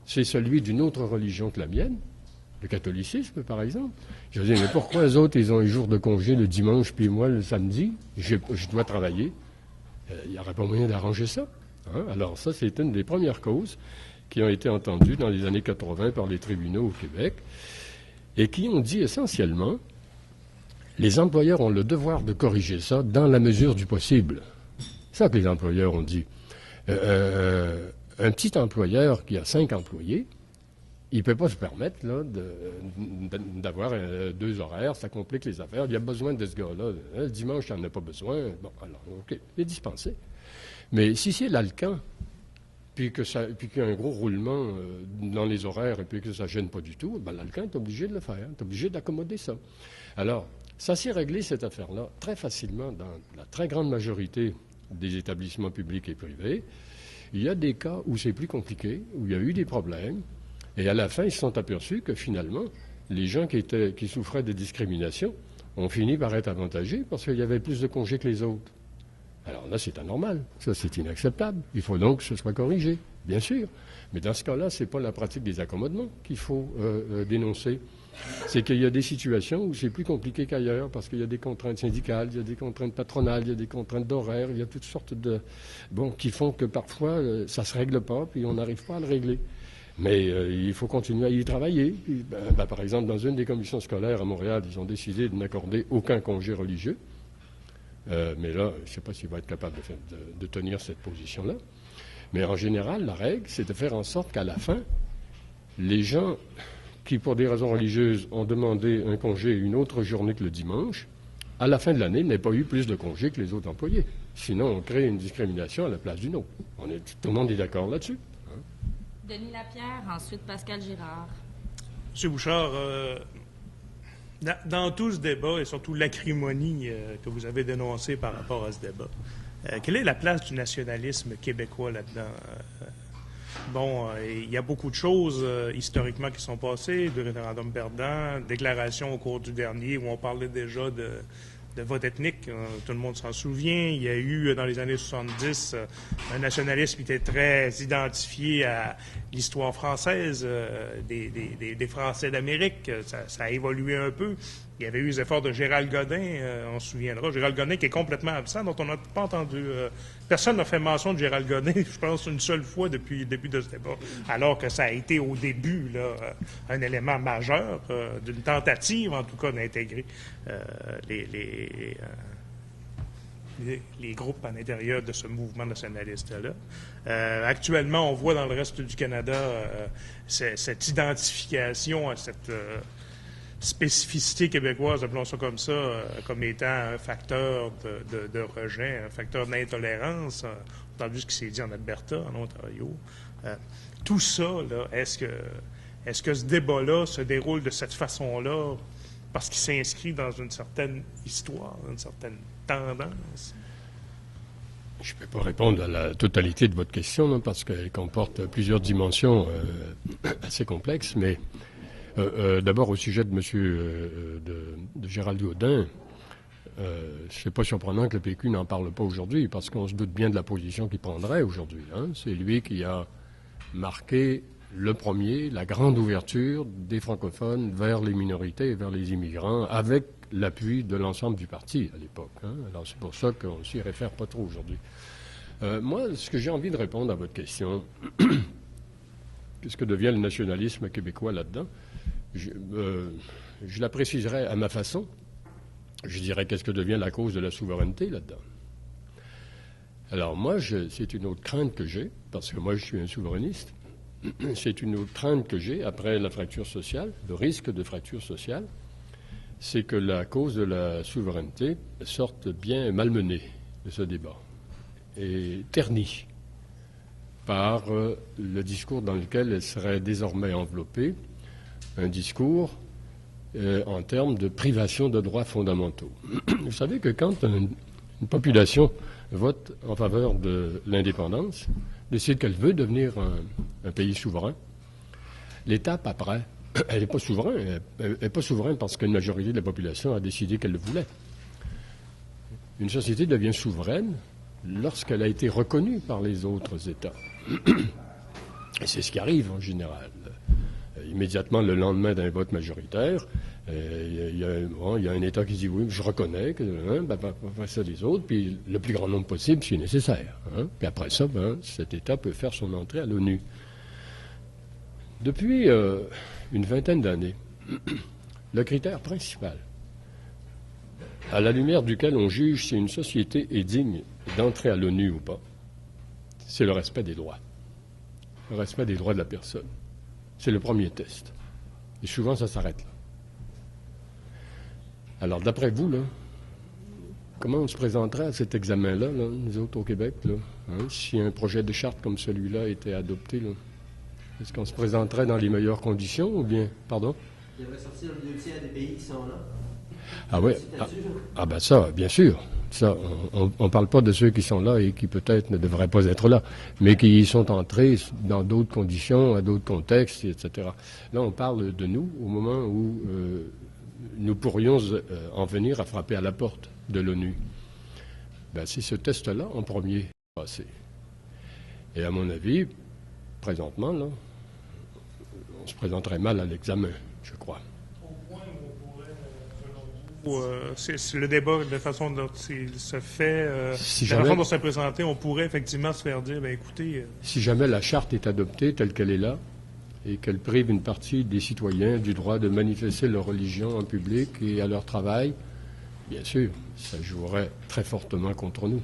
c'est celui d'une autre religion que la mienne, le catholicisme, par exemple. Je me dis, mais pourquoi les autres, ils ont un jour de congé le dimanche, puis moi, le samedi, je dois travailler? Il n'y aurait pas moyen d'arranger ça. Hein? Alors ça, c'est une des premières causes qui ont été entendues dans les années 80 par les tribunaux au Québec et qui ont dit essentiellement, les employeurs ont le devoir de corriger ça dans la mesure du possible. C'est ça que les employeurs ont dit. Un petit employeur qui a 5 employés, il ne peut pas se permettre là, d'avoir 2 horaires, ça complique les affaires. Il y a besoin de ce gars-là. Le dimanche, il n'en a pas besoin. Bon, alors, OK, il est dispensé. Mais si c'est l'Alcan, puis qu'il y a un gros roulement dans les horaires et puis que ça ne gêne pas du tout, ben, l'Alcan est obligé de le faire, est obligé d'accommoder ça. Alors, ça s'est réglé, cette affaire-là, très facilement dans la très grande majorité des établissements publics et privés. Il y a des cas où c'est plus compliqué, où il y a eu des problèmes. Et à la fin, ils se sont aperçus que finalement, les gens qui souffraient de discrimination ont fini par être avantagés parce qu'il y avait plus de congés que les autres. Alors là, c'est anormal. Ça, c'est inacceptable. Il faut donc que ce soit corrigé, bien sûr. Mais dans ce cas-là, ce n'est pas la pratique des accommodements qu'il faut dénoncer. C'est qu'il y a des situations où c'est plus compliqué qu'ailleurs parce qu'il y a des contraintes syndicales, il y a des contraintes patronales, il y a des contraintes d'horaire, il y a toutes sortes de... Bon, qui font que parfois, ça ne se règle pas, puis on n'arrive pas à le régler. Mais il faut continuer à y travailler. Puis, par exemple, dans une des commissions scolaires à Montréal, ils ont décidé de n'accorder aucun congé religieux. Mais là, je ne sais pas s'ils vont être capables de tenir cette position-là. Mais en général, la règle, c'est de faire en sorte qu'à la fin, les gens qui, pour des raisons religieuses, ont demandé un congé une autre journée que le dimanche, à la fin de l'année, n'aient pas eu plus de congés que les autres employés. Sinon, on crée une discrimination à la place d'une autre. Tout le monde est d'accord là-dessus. Hein? Denis Lapierre, ensuite Pascal Girard. M. Bouchard, dans tout ce débat, et surtout l'acrimonie que vous avez dénoncée par rapport à ce débat, quelle est la place du nationalisme québécois là-dedans? Il y a beaucoup de choses historiquement qui sont passées, de référendum perdant, déclarations au cours du dernier où on parlait déjà de vote ethnique, tout le monde s'en souvient. Il y a eu, dans les années 70, un nationalisme qui était très identifié à l'histoire française, des Français d'Amérique. Ça a évolué un peu. Il y avait eu les efforts de Gérald Godin, on se souviendra. Gérald Godin qui est complètement absent, dont on n'a pas entendu... personne n'a fait mention de Gérald Godin, je pense, une seule fois depuis le début de ce débat. Alors que ça a été au début là, un élément majeur d'une tentative, en tout cas, d'intégrer les groupes à l'intérieur de ce mouvement nationaliste-là. Actuellement, on voit dans le reste du Canada cette identification à cette... spécificité québécoise, appelons ça comme ça, comme étant un facteur de rejet, un facteur d'intolérance. On a entendu ce qui s'est dit en Alberta, en Ontario. Tout ça, là, est-ce que ce débat-là se déroule de cette façon-là parce qu'il s'inscrit dans une certaine histoire, une certaine tendance? Je ne peux pas répondre à la totalité de votre question, hein, parce qu'elle comporte plusieurs dimensions assez complexes, mais d'abord au sujet de de Gérald Gaudin, c'est pas surprenant que le PQ n'en parle pas aujourd'hui, parce qu'on se doute bien de la position qu'il prendrait aujourd'hui. Hein. C'est lui qui a marqué le premier, la grande ouverture des francophones vers les minorités et vers les immigrants, avec l'appui de l'ensemble du parti à l'époque. Hein. Alors c'est pour ça qu'on s'y réfère pas trop aujourd'hui. Moi, ce que j'ai envie de répondre à votre question, qu'est-ce que devient le nationalisme québécois là-dedans? Je la préciserai à ma façon. Je dirais qu'est-ce que devient la cause de la souveraineté là-dedans. Alors moi, c'est une autre crainte que j'ai, parce que moi je suis un souverainiste, c'est une autre crainte que j'ai après la fracture sociale, le risque de fracture sociale, c'est que la cause de la souveraineté sorte bien malmenée de ce débat et ternie par le discours dans lequel elle serait désormais enveloppée, un discours en termes de privation de droits fondamentaux. Vous savez que quand une population vote en faveur de l'indépendance, décide qu'elle veut devenir un pays souverain, l'étape après, elle n'est pas souveraine. Elle n'est pas souveraine parce qu'une majorité de la population a décidé qu'elle le voulait. Une société devient souveraine lorsqu'elle a été reconnue par les autres États. Et c'est ce qui arrive en général. Immédiatement le lendemain d'un vote majoritaire, il y a un État qui dit oui, je reconnais que ça les autres, puis le plus grand nombre possible si nécessaire. Hein. Puis après ça, cet État peut faire son entrée à l'ONU. Depuis une vingtaine d'années, le critère principal à la lumière duquel on juge si une société est digne d'entrer à l'ONU ou pas, c'est le respect des droits. Le respect des droits de la personne. C'est le premier test. Et souvent, ça s'arrête là. Alors, d'après vous, là, comment on se présenterait à cet examen-là, là, nous autres au Québec, là, hein, si un projet de charte comme celui-là était adopté, là? Est-ce qu'on se présenterait dans les meilleures conditions ou bien... Pardon? Il devrait sortir le 2/3 des pays qui sont là. Ah oui. Ben ça, bien sûr. Ça, on ne parle pas de ceux qui sont là et qui peut-être ne devraient pas être là, mais qui y sont entrés dans d'autres conditions, à d'autres contextes, etc. Là, on parle de nous au moment où nous pourrions en venir à frapper à la porte de l'ONU. Ben, c'est ce test-là en premier passé. Et à mon avis, présentement, là, on se présenterait mal à l'examen, je crois. C'est le débat, de façon dont il se fait, Si la façon dont c'est présenté, on pourrait effectivement se faire dire, écoutez... Si jamais la charte est adoptée telle qu'elle est là, et qu'elle prive une partie des citoyens du droit de manifester leur religion en public et à leur travail, bien sûr, ça jouerait très fortement contre nous.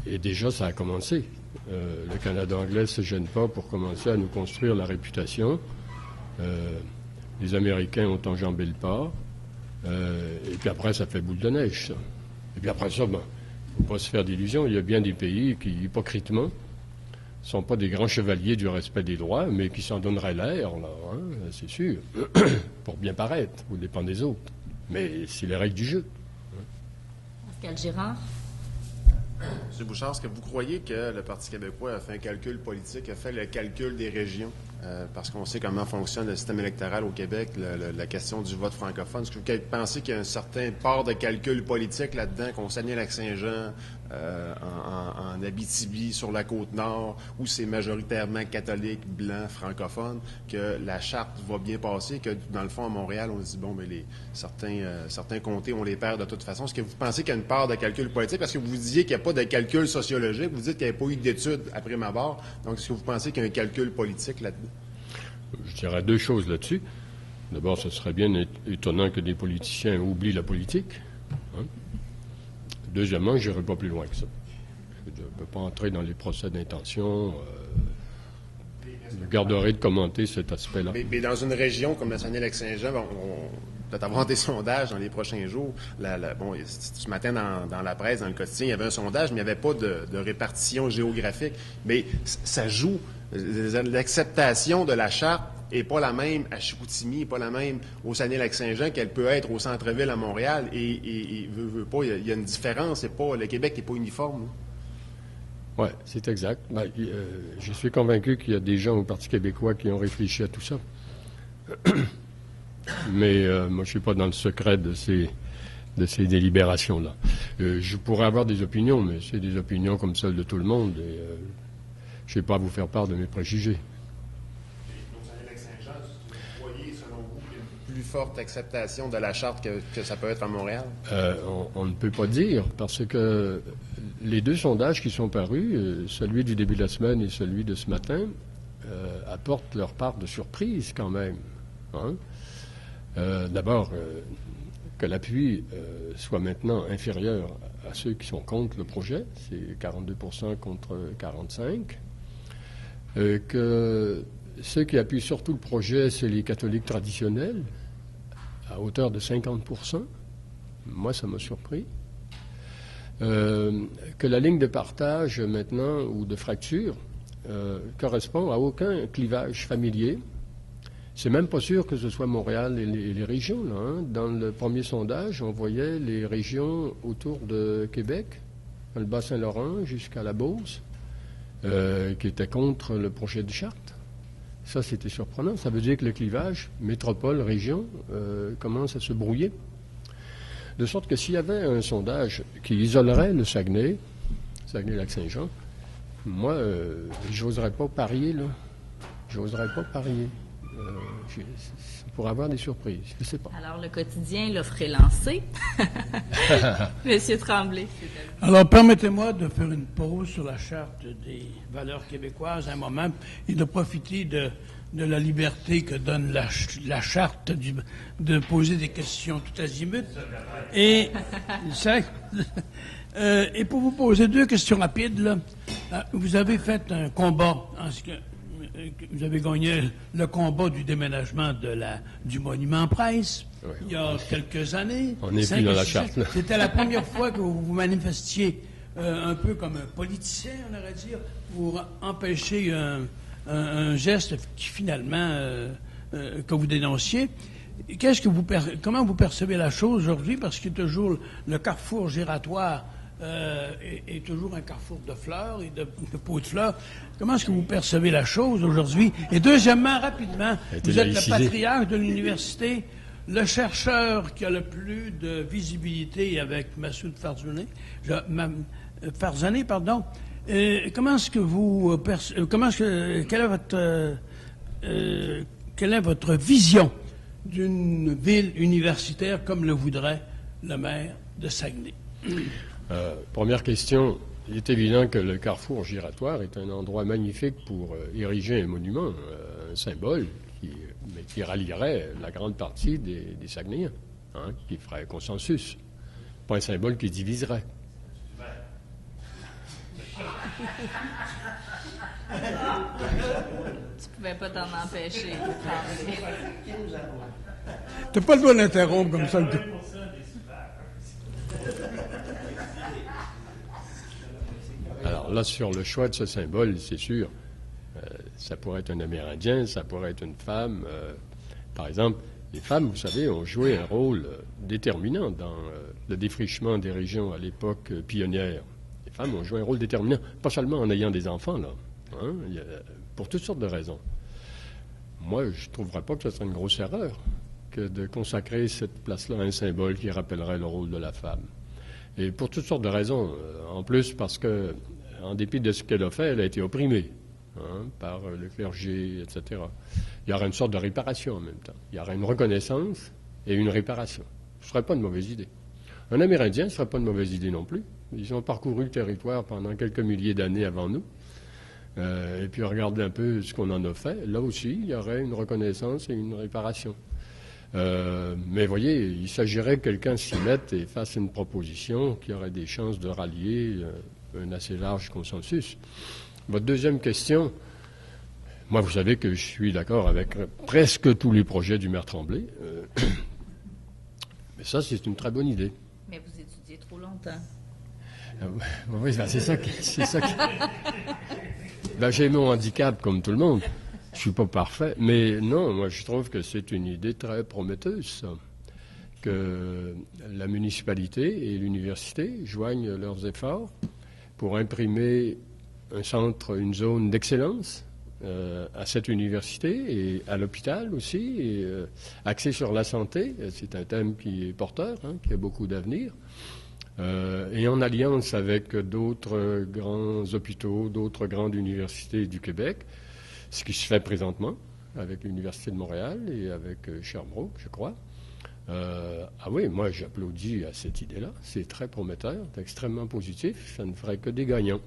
Et déjà, ça a commencé. Le Canada anglais ne se gêne pas pour commencer à nous construire la réputation. Les Américains ont enjambé le pas. Et puis après, ça fait boule de neige, ça. Et puis après ça, il ne faut pas se faire d'illusions. Il y a bien des pays qui, hypocritement, ne sont pas des grands chevaliers du respect des droits, mais qui s'en donneraient l'air, là, hein, c'est sûr, pour bien paraître, au dépend des autres. Mais c'est les règles du jeu. Pascal Girard. M. Bouchard, est-ce que vous croyez que le Parti québécois a fait un calcul politique, a fait le calcul des régions? Parce qu'on sait comment fonctionne le système électoral au Québec, la question du vote francophone. Est-ce que vous pensez qu'il y a un certain part de calcul politique là-dedans, qu'on Saguenay-Lac-Saint-Jean, en Abitibi, sur la Côte-Nord, où c'est majoritairement catholique, blanc, francophone, que la charte va bien passer, que dans le fond, à Montréal, on se dit, certains comtés, on les perd de toute façon. Est-ce que vous pensez qu'il y a une part de calcul politique? Parce que vous disiez qu'il n'y a pas de calcul sociologique, vous dites qu'il n'y a pas eu d'études après ma barre. Donc, est-ce que vous pensez qu'il y a un calcul politique là-dedans? Je dirais deux choses là-dessus. D'abord, ce serait bien étonnant que des politiciens oublient la politique. Hein? Deuxièmement, je n'irai pas plus loin que ça. Je ne peux pas entrer dans les procès d'intention. Je garderai de commenter cet aspect-là. Mais dans une région comme la Saguenay-Lac-Saint-Jean, on peut avoir des sondages dans les prochains jours. Ce matin, dans la presse, dans le quotidien, il y avait un sondage, mais il n'y avait pas de répartition géographique. Mais ça joue. L'acceptation de la charte n'est pas la même à Chicoutimi, n'est pas la même au Saguenay-Lac-Saint-Jean qu'elle peut être au centre-ville à Montréal. Et veut pas, il y a une différence. Le Québec n'est pas uniforme. Oui, c'est exact. Je suis convaincu qu'il y a des gens au Parti québécois qui ont réfléchi à tout ça. Mais moi, je ne suis pas dans le secret de ces délibérations-là. Je pourrais avoir des opinions, mais c'est des opinions comme celles de tout le monde. Et je ne vais pas vous faire part de mes préjugés. Plus forte acceptation de la charte que ça peut être à Montréal? On ne peut pas dire, parce que les deux sondages qui sont parus, celui du début de la semaine et celui de ce matin, apportent leur part de surprise quand même. Hein? D'abord, que l'appui soit maintenant inférieur à ceux qui sont contre le projet, c'est 42% contre 45%. Que ceux qui appuient surtout le projet, c'est les catholiques traditionnels, à hauteur de 50%. Moi, ça m'a surpris. Que la ligne de partage maintenant, ou de fracture, correspond à aucun clivage familier. C'est même pas sûr que ce soit Montréal et les régions, là. Hein. Dans le premier sondage, on voyait les régions autour de Québec, le Bas-Saint-Laurent jusqu'à la Beauce, qui étaient contre le projet de charte. Ça, c'était surprenant. Ça veut dire que le clivage métropole-région commence à se brouiller. De sorte que s'il y avait un sondage qui isolerait le Saguenay-Lac-Saint-Jean, moi, j'oserais pas parier, là. J'oserais pas parier. Pour avoir des surprises. Je ne sais pas. Alors, le quotidien l'a ferait lancer. Monsieur Tremblay. Alors, permettez-moi de faire une pause sur la Charte des valeurs québécoises un moment et de profiter de la liberté que donne la Charte de poser des questions tout azimut. Et pour vous poser deux questions rapides, là, vous avez fait un combat en ce que vous avez gagné le combat du déménagement du monument Price, oui, il y a quelques années. On n'est plus dans la charte. C'était la première fois que vous vous manifestiez un peu comme un politicien, on aurait dit, pour empêcher un geste qui finalement que vous dénonciez. Comment vous percevez la chose aujourd'hui? Parce que toujours le carrefour giratoire est toujours un carrefour de fleurs et de pots de fleurs. Comment est-ce que vous percevez la chose aujourd'hui? Et deuxièmement, rapidement, vous êtes le patriarche de l'université, le chercheur qui a le plus de visibilité avec Massoud Farzaneh. Comment est-ce que vous quelle est votre vision d'une ville universitaire comme le voudrait le maire de Saguenay? Première question, il est évident que le carrefour giratoire est un endroit magnifique pour ériger un monument, un symbole qui rallierait la grande partie des Saguenayens, hein, qui ferait consensus. Pas un symbole qui diviserait. Tu pouvais pas t'en empêcher. T'as pas le droit d'interrompre comme ça. Alors là, sur le choix de ce symbole, c'est sûr, ça pourrait être un Amérindien, ça pourrait être une femme. Par exemple, les femmes, vous savez, ont joué un rôle déterminant dans le défrichement des régions à l'époque pionnière. Les femmes ont joué un rôle déterminant, pas seulement en ayant des enfants, là, hein, pour toutes sortes de raisons. Moi, je ne trouverais pas que ce serait une grosse erreur que de consacrer cette place-là à un symbole qui rappellerait le rôle de la femme. Et pour toutes sortes de raisons. En plus, parce que, en dépit de ce qu'elle a fait, elle a été opprimée, hein, par le clergé, etc. Il y aurait une sorte de réparation en même temps. Il y aurait une reconnaissance et une réparation. Ce ne serait pas une mauvaise idée. Un Amérindien ne serait pas une mauvaise idée non plus. Ils ont parcouru le territoire pendant quelques milliers d'années avant nous. Et puis regardez un peu ce qu'on en a fait. Là aussi, il y aurait une reconnaissance et une réparation. Mais voyez, il s'agirait que quelqu'un s'y mette et fasse une proposition qui aurait des chances de rallier un assez large consensus. Votre deuxième question, moi, vous savez que je suis d'accord avec presque tous les projets du maire Tremblay. Mais ça, c'est une très bonne idée. Mais vous étudiez trop longtemps. Oui, ben, c'est ça qui... Ben, j'ai mon handicap comme tout le monde. Je ne suis pas parfait. Mais non, moi, je trouve que c'est une idée très prometteuse, ça. Que la municipalité et l'université joignent leurs efforts pour imprimer un centre, une zone d'excellence à cette université et à l'hôpital aussi, et axé sur la santé. C'est un thème qui est porteur, qui a beaucoup d'avenir. Et en alliance avec d'autres grands hôpitaux, d'autres grandes universités du Québec, ce qui se fait présentement avec l'Université de Montréal et avec Sherbrooke, je crois. Ah oui, moi j'applaudis à cette idée-là. C'est très prometteur, c'est extrêmement positif. Ça ne ferait que des gagnants.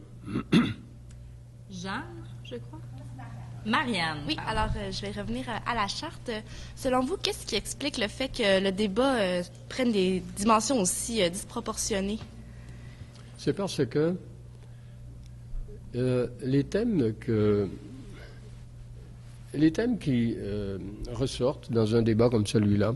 Jeanne, je crois. Marianne. Oui, alors je vais revenir à la charte. Selon vous, qu'est-ce qui explique le fait que le débat prenne des dimensions aussi disproportionnées? C'est parce que les thèmes qui ressortent dans un débat comme celui-là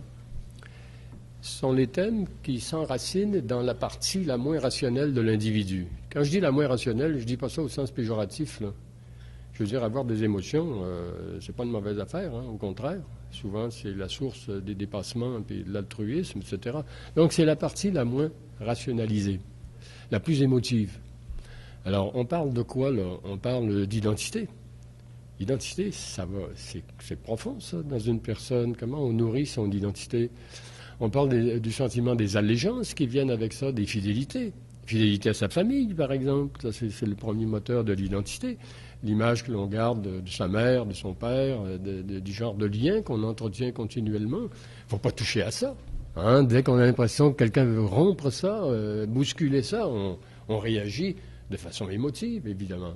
sont les thèmes qui s'enracinent dans la partie la moins rationnelle de l'individu. Quand je dis la moins rationnelle, je ne dis pas ça au sens péjoratif, là. Je veux dire, avoir des émotions, c'est pas une mauvaise affaire, au contraire. Souvent, c'est la source des dépassements et de l'altruisme, etc. Donc, c'est la partie la moins rationalisée, la plus émotive. Alors, on parle de quoi, là? On parle d'identité. Identité, c'est profond, ça, dans une personne. Comment on nourrit son identité? On parle du sentiment des allégeances qui viennent avec ça, des fidélités. Fidélité à sa famille, par exemple. Ça, c'est le premier moteur de l'identité. L'image que l'on garde de sa mère, de son père, du genre de lien qu'on entretient continuellement. Il ne faut pas toucher à ça. Dès qu'on a l'impression que quelqu'un veut rompre ça, bousculer ça, on réagit de façon émotive, évidemment.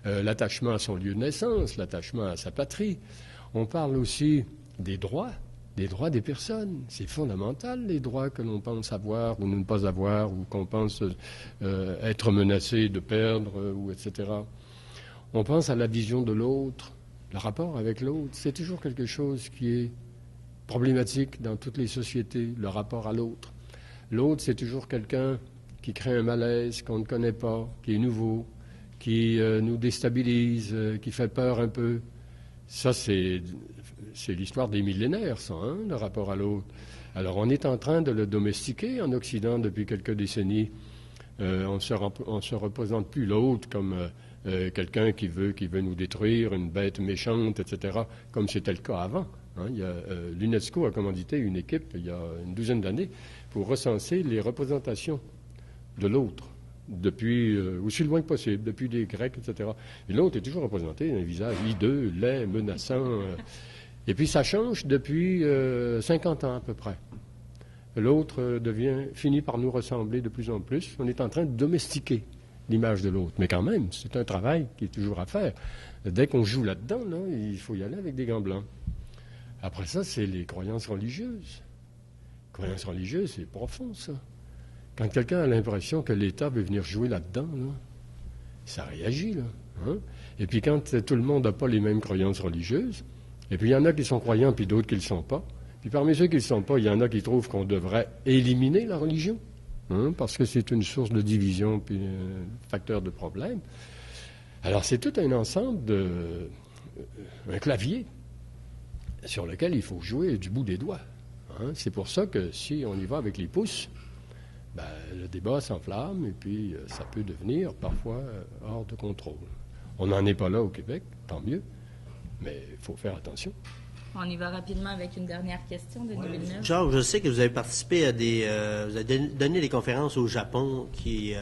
L'attachement à son lieu de naissance, l'attachement à sa patrie. On parle aussi des droits des personnes. C'est fondamental, les droits que l'on pense avoir ou ne pas avoir, ou qu'on pense être menacé de perdre, ou etc. On pense à la vision de l'autre, le rapport avec l'autre. C'est toujours quelque chose qui est problématique dans toutes les sociétés, le rapport à l'autre. L'autre, c'est toujours quelqu'un qui crée un malaise qu'on ne connaît pas, qui est nouveau, qui nous déstabilise, qui fait peur un peu. Ça, c'est l'histoire des millénaires, ça, le rapport à l'autre. Alors, on est en train de le domestiquer en Occident depuis quelques décennies. On ne se représente plus l'autre comme quelqu'un qui veut nous détruire, une bête méchante, etc., comme c'était le cas avant. L'UNESCO a commandité une équipe, il y a une douzaine d'années, pour recenser les représentations de l'autre, depuis aussi loin que possible, depuis les Grecs, etc. Et l'autre est toujours représenté un visage hideux, laid, menaçant. Et puis ça change depuis 50 ans à peu près. L'autre finit par nous ressembler de plus en plus. On est en train de domestiquer l'image de l'autre. Mais quand même, c'est un travail qui est toujours à faire. Dès qu'on joue là-dedans, il faut y aller avec des gants blancs. Après ça, c'est les croyances religieuses. Les croyances religieuses, c'est profond, ça. Quand quelqu'un a l'impression que l'État veut venir jouer là-dedans, ça réagit, là. Et puis quand tout le monde n'a pas les mêmes croyances religieuses, et puis il y en a qui sont croyants, puis d'autres qui ne le sont pas. Puis parmi ceux qui ne le sont pas, il y en a qui trouvent qu'on devrait éliminer la religion, parce que c'est une source de division, puis un facteur de problème. Alors c'est tout un ensemble un clavier sur lequel il faut jouer du bout des doigts. C'est pour ça que si on y va avec les pouces, le débat s'enflamme et puis ça peut devenir parfois hors de contrôle. On n'en est pas là au Québec, tant mieux, mais il faut faire attention. On y va rapidement avec une dernière question de Denis Villeneuve. Charles, je sais que vous avez participé à vous avez donné des conférences au Japon qui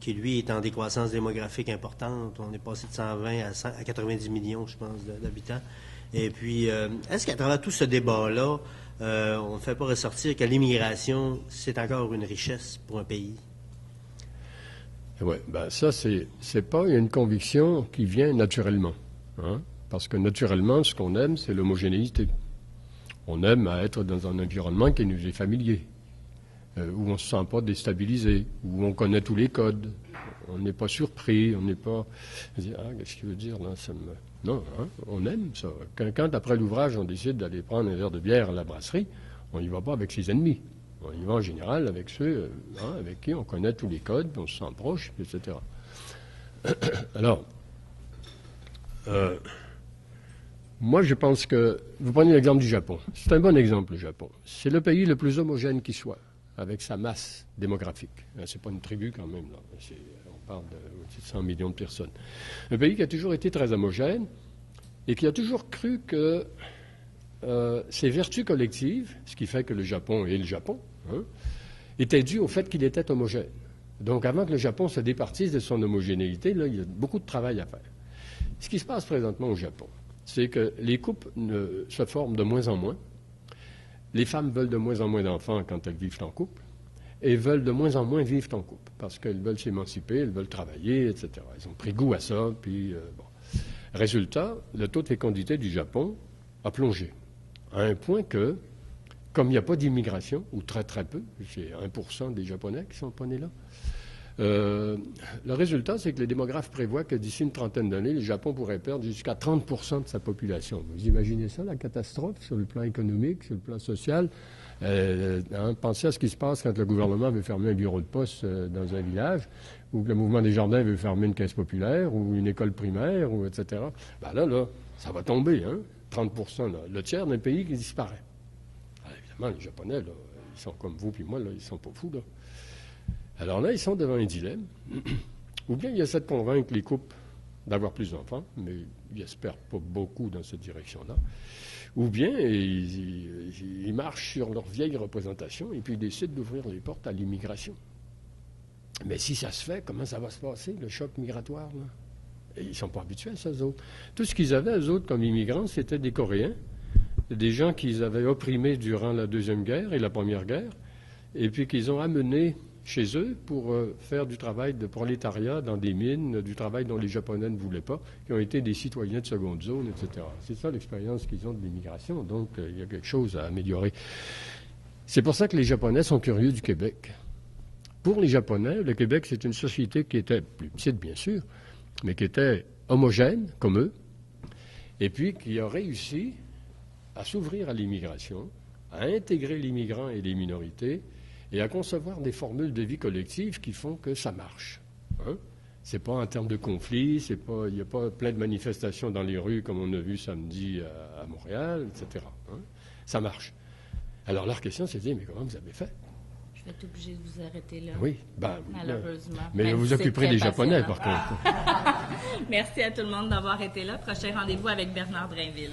lui, est en décroissance démographique importante. On est passé de 120 à 90 millions, je pense, d'habitants. Et puis, est-ce qu'à travers tout ce débat-là, on ne fait pas ressortir que l'immigration, c'est encore une richesse pour un pays? Oui, ça, c'est pas une conviction qui vient naturellement. Parce que naturellement, ce qu'on aime, c'est l'homogénéité. On aime à être dans un environnement qui nous est familier, où on ne se sent pas déstabilisé, où on connaît tous les codes. On n'est pas surpris, on n'est pas... qu'est-ce qu'il veut dire, là? Non, on aime ça. Quand, après l'ouvrage, on décide d'aller prendre un verre de bière à la brasserie, on n'y va pas avec ses ennemis. On y va en général avec ceux avec qui on connaît tous les codes, puis on se sent proche, etc. Alors, moi, je pense que... Vous prenez l'exemple du Japon. C'est un bon exemple, le Japon. C'est le pays le plus homogène qui soit, avec sa masse démographique. C'est pas une tribu, quand même, là. On On parle de 100 millions de personnes. Un pays qui a toujours été très homogène et qui a toujours cru que ses vertus collectives, ce qui fait que le Japon est le Japon, étaient dues au fait qu'il était homogène. Donc, avant que le Japon se départisse de son homogénéité, là, il y a beaucoup de travail à faire. Ce qui se passe présentement au Japon, c'est que les couples se forment de moins en moins. Les femmes veulent de moins en moins d'enfants quand elles vivent en couple et veulent de moins en moins vivre en couple parce qu'elles veulent s'émanciper, elles veulent travailler, etc. Elles ont pris goût à ça, puis bon. Résultat, le taux de fécondité du Japon a plongé à un point que, comme il n'y a pas d'immigration, ou très très peu, c'est 1% des Japonais qui sont pas nés là, le résultat, c'est que les démographes prévoient que d'ici une trentaine d'années, le Japon pourrait perdre jusqu'à 30% de sa population. Vous imaginez ça, la catastrophe, sur le plan économique, sur le plan social? Pensez à ce qui se passe quand le gouvernement veut fermer un bureau de poste dans un village, ou que le mouvement des jardins veut fermer une caisse populaire, ou une école primaire, ou etc. Ben là, ça va tomber, 30%, là, le tiers d'un pays qui disparaît. Alors, évidemment, les Japonais, là, ils sont comme vous puis moi, là, ils sont pas fous, là. Alors là, ils sont devant un dilemme. Ou bien ils essaient de convaincre les couples d'avoir plus d'enfants, mais ils n'espèrent pas beaucoup dans cette direction-là. Ou bien ils marchent sur leur vieille représentation et puis ils décident d'ouvrir les portes à l'immigration. Mais si ça se fait, comment ça va se passer, le choc migratoire, là? Et ils ne sont pas habitués à ça, eux autres. Tout ce qu'ils avaient, eux autres, comme immigrants, c'était des Coréens, des gens qu'ils avaient opprimés durant la Deuxième Guerre et la Première Guerre, et puis qu'ils ont amenés chez eux pour faire du travail de prolétariat dans des mines, du travail dont les Japonais ne voulaient pas, qui ont été des citoyens de seconde zone, etc. C'est ça l'expérience qu'ils ont de l'immigration, donc il y a quelque chose à améliorer. C'est pour ça que les Japonais sont curieux du Québec. Pour les Japonais, le Québec, c'est une société qui était plus petite, bien sûr, mais qui était homogène, comme eux, et puis qui a réussi à s'ouvrir à l'immigration, à intégrer l'immigrant et les minorités, et à concevoir des formules de vie collective qui font que ça marche. C'est pas en termes de conflits, il n'y a pas plein de manifestations dans les rues comme on a vu samedi à Montréal, etc. Ça marche. Alors leur question, c'est de dire, mais comment vous avez fait? Je vais être obligée de vous arrêter là. Oui, malheureusement. Mais vous occuperez des Japonais, par contre. Merci à tout le monde d'avoir été là. Prochain rendez-vous avec Bernard Drainville.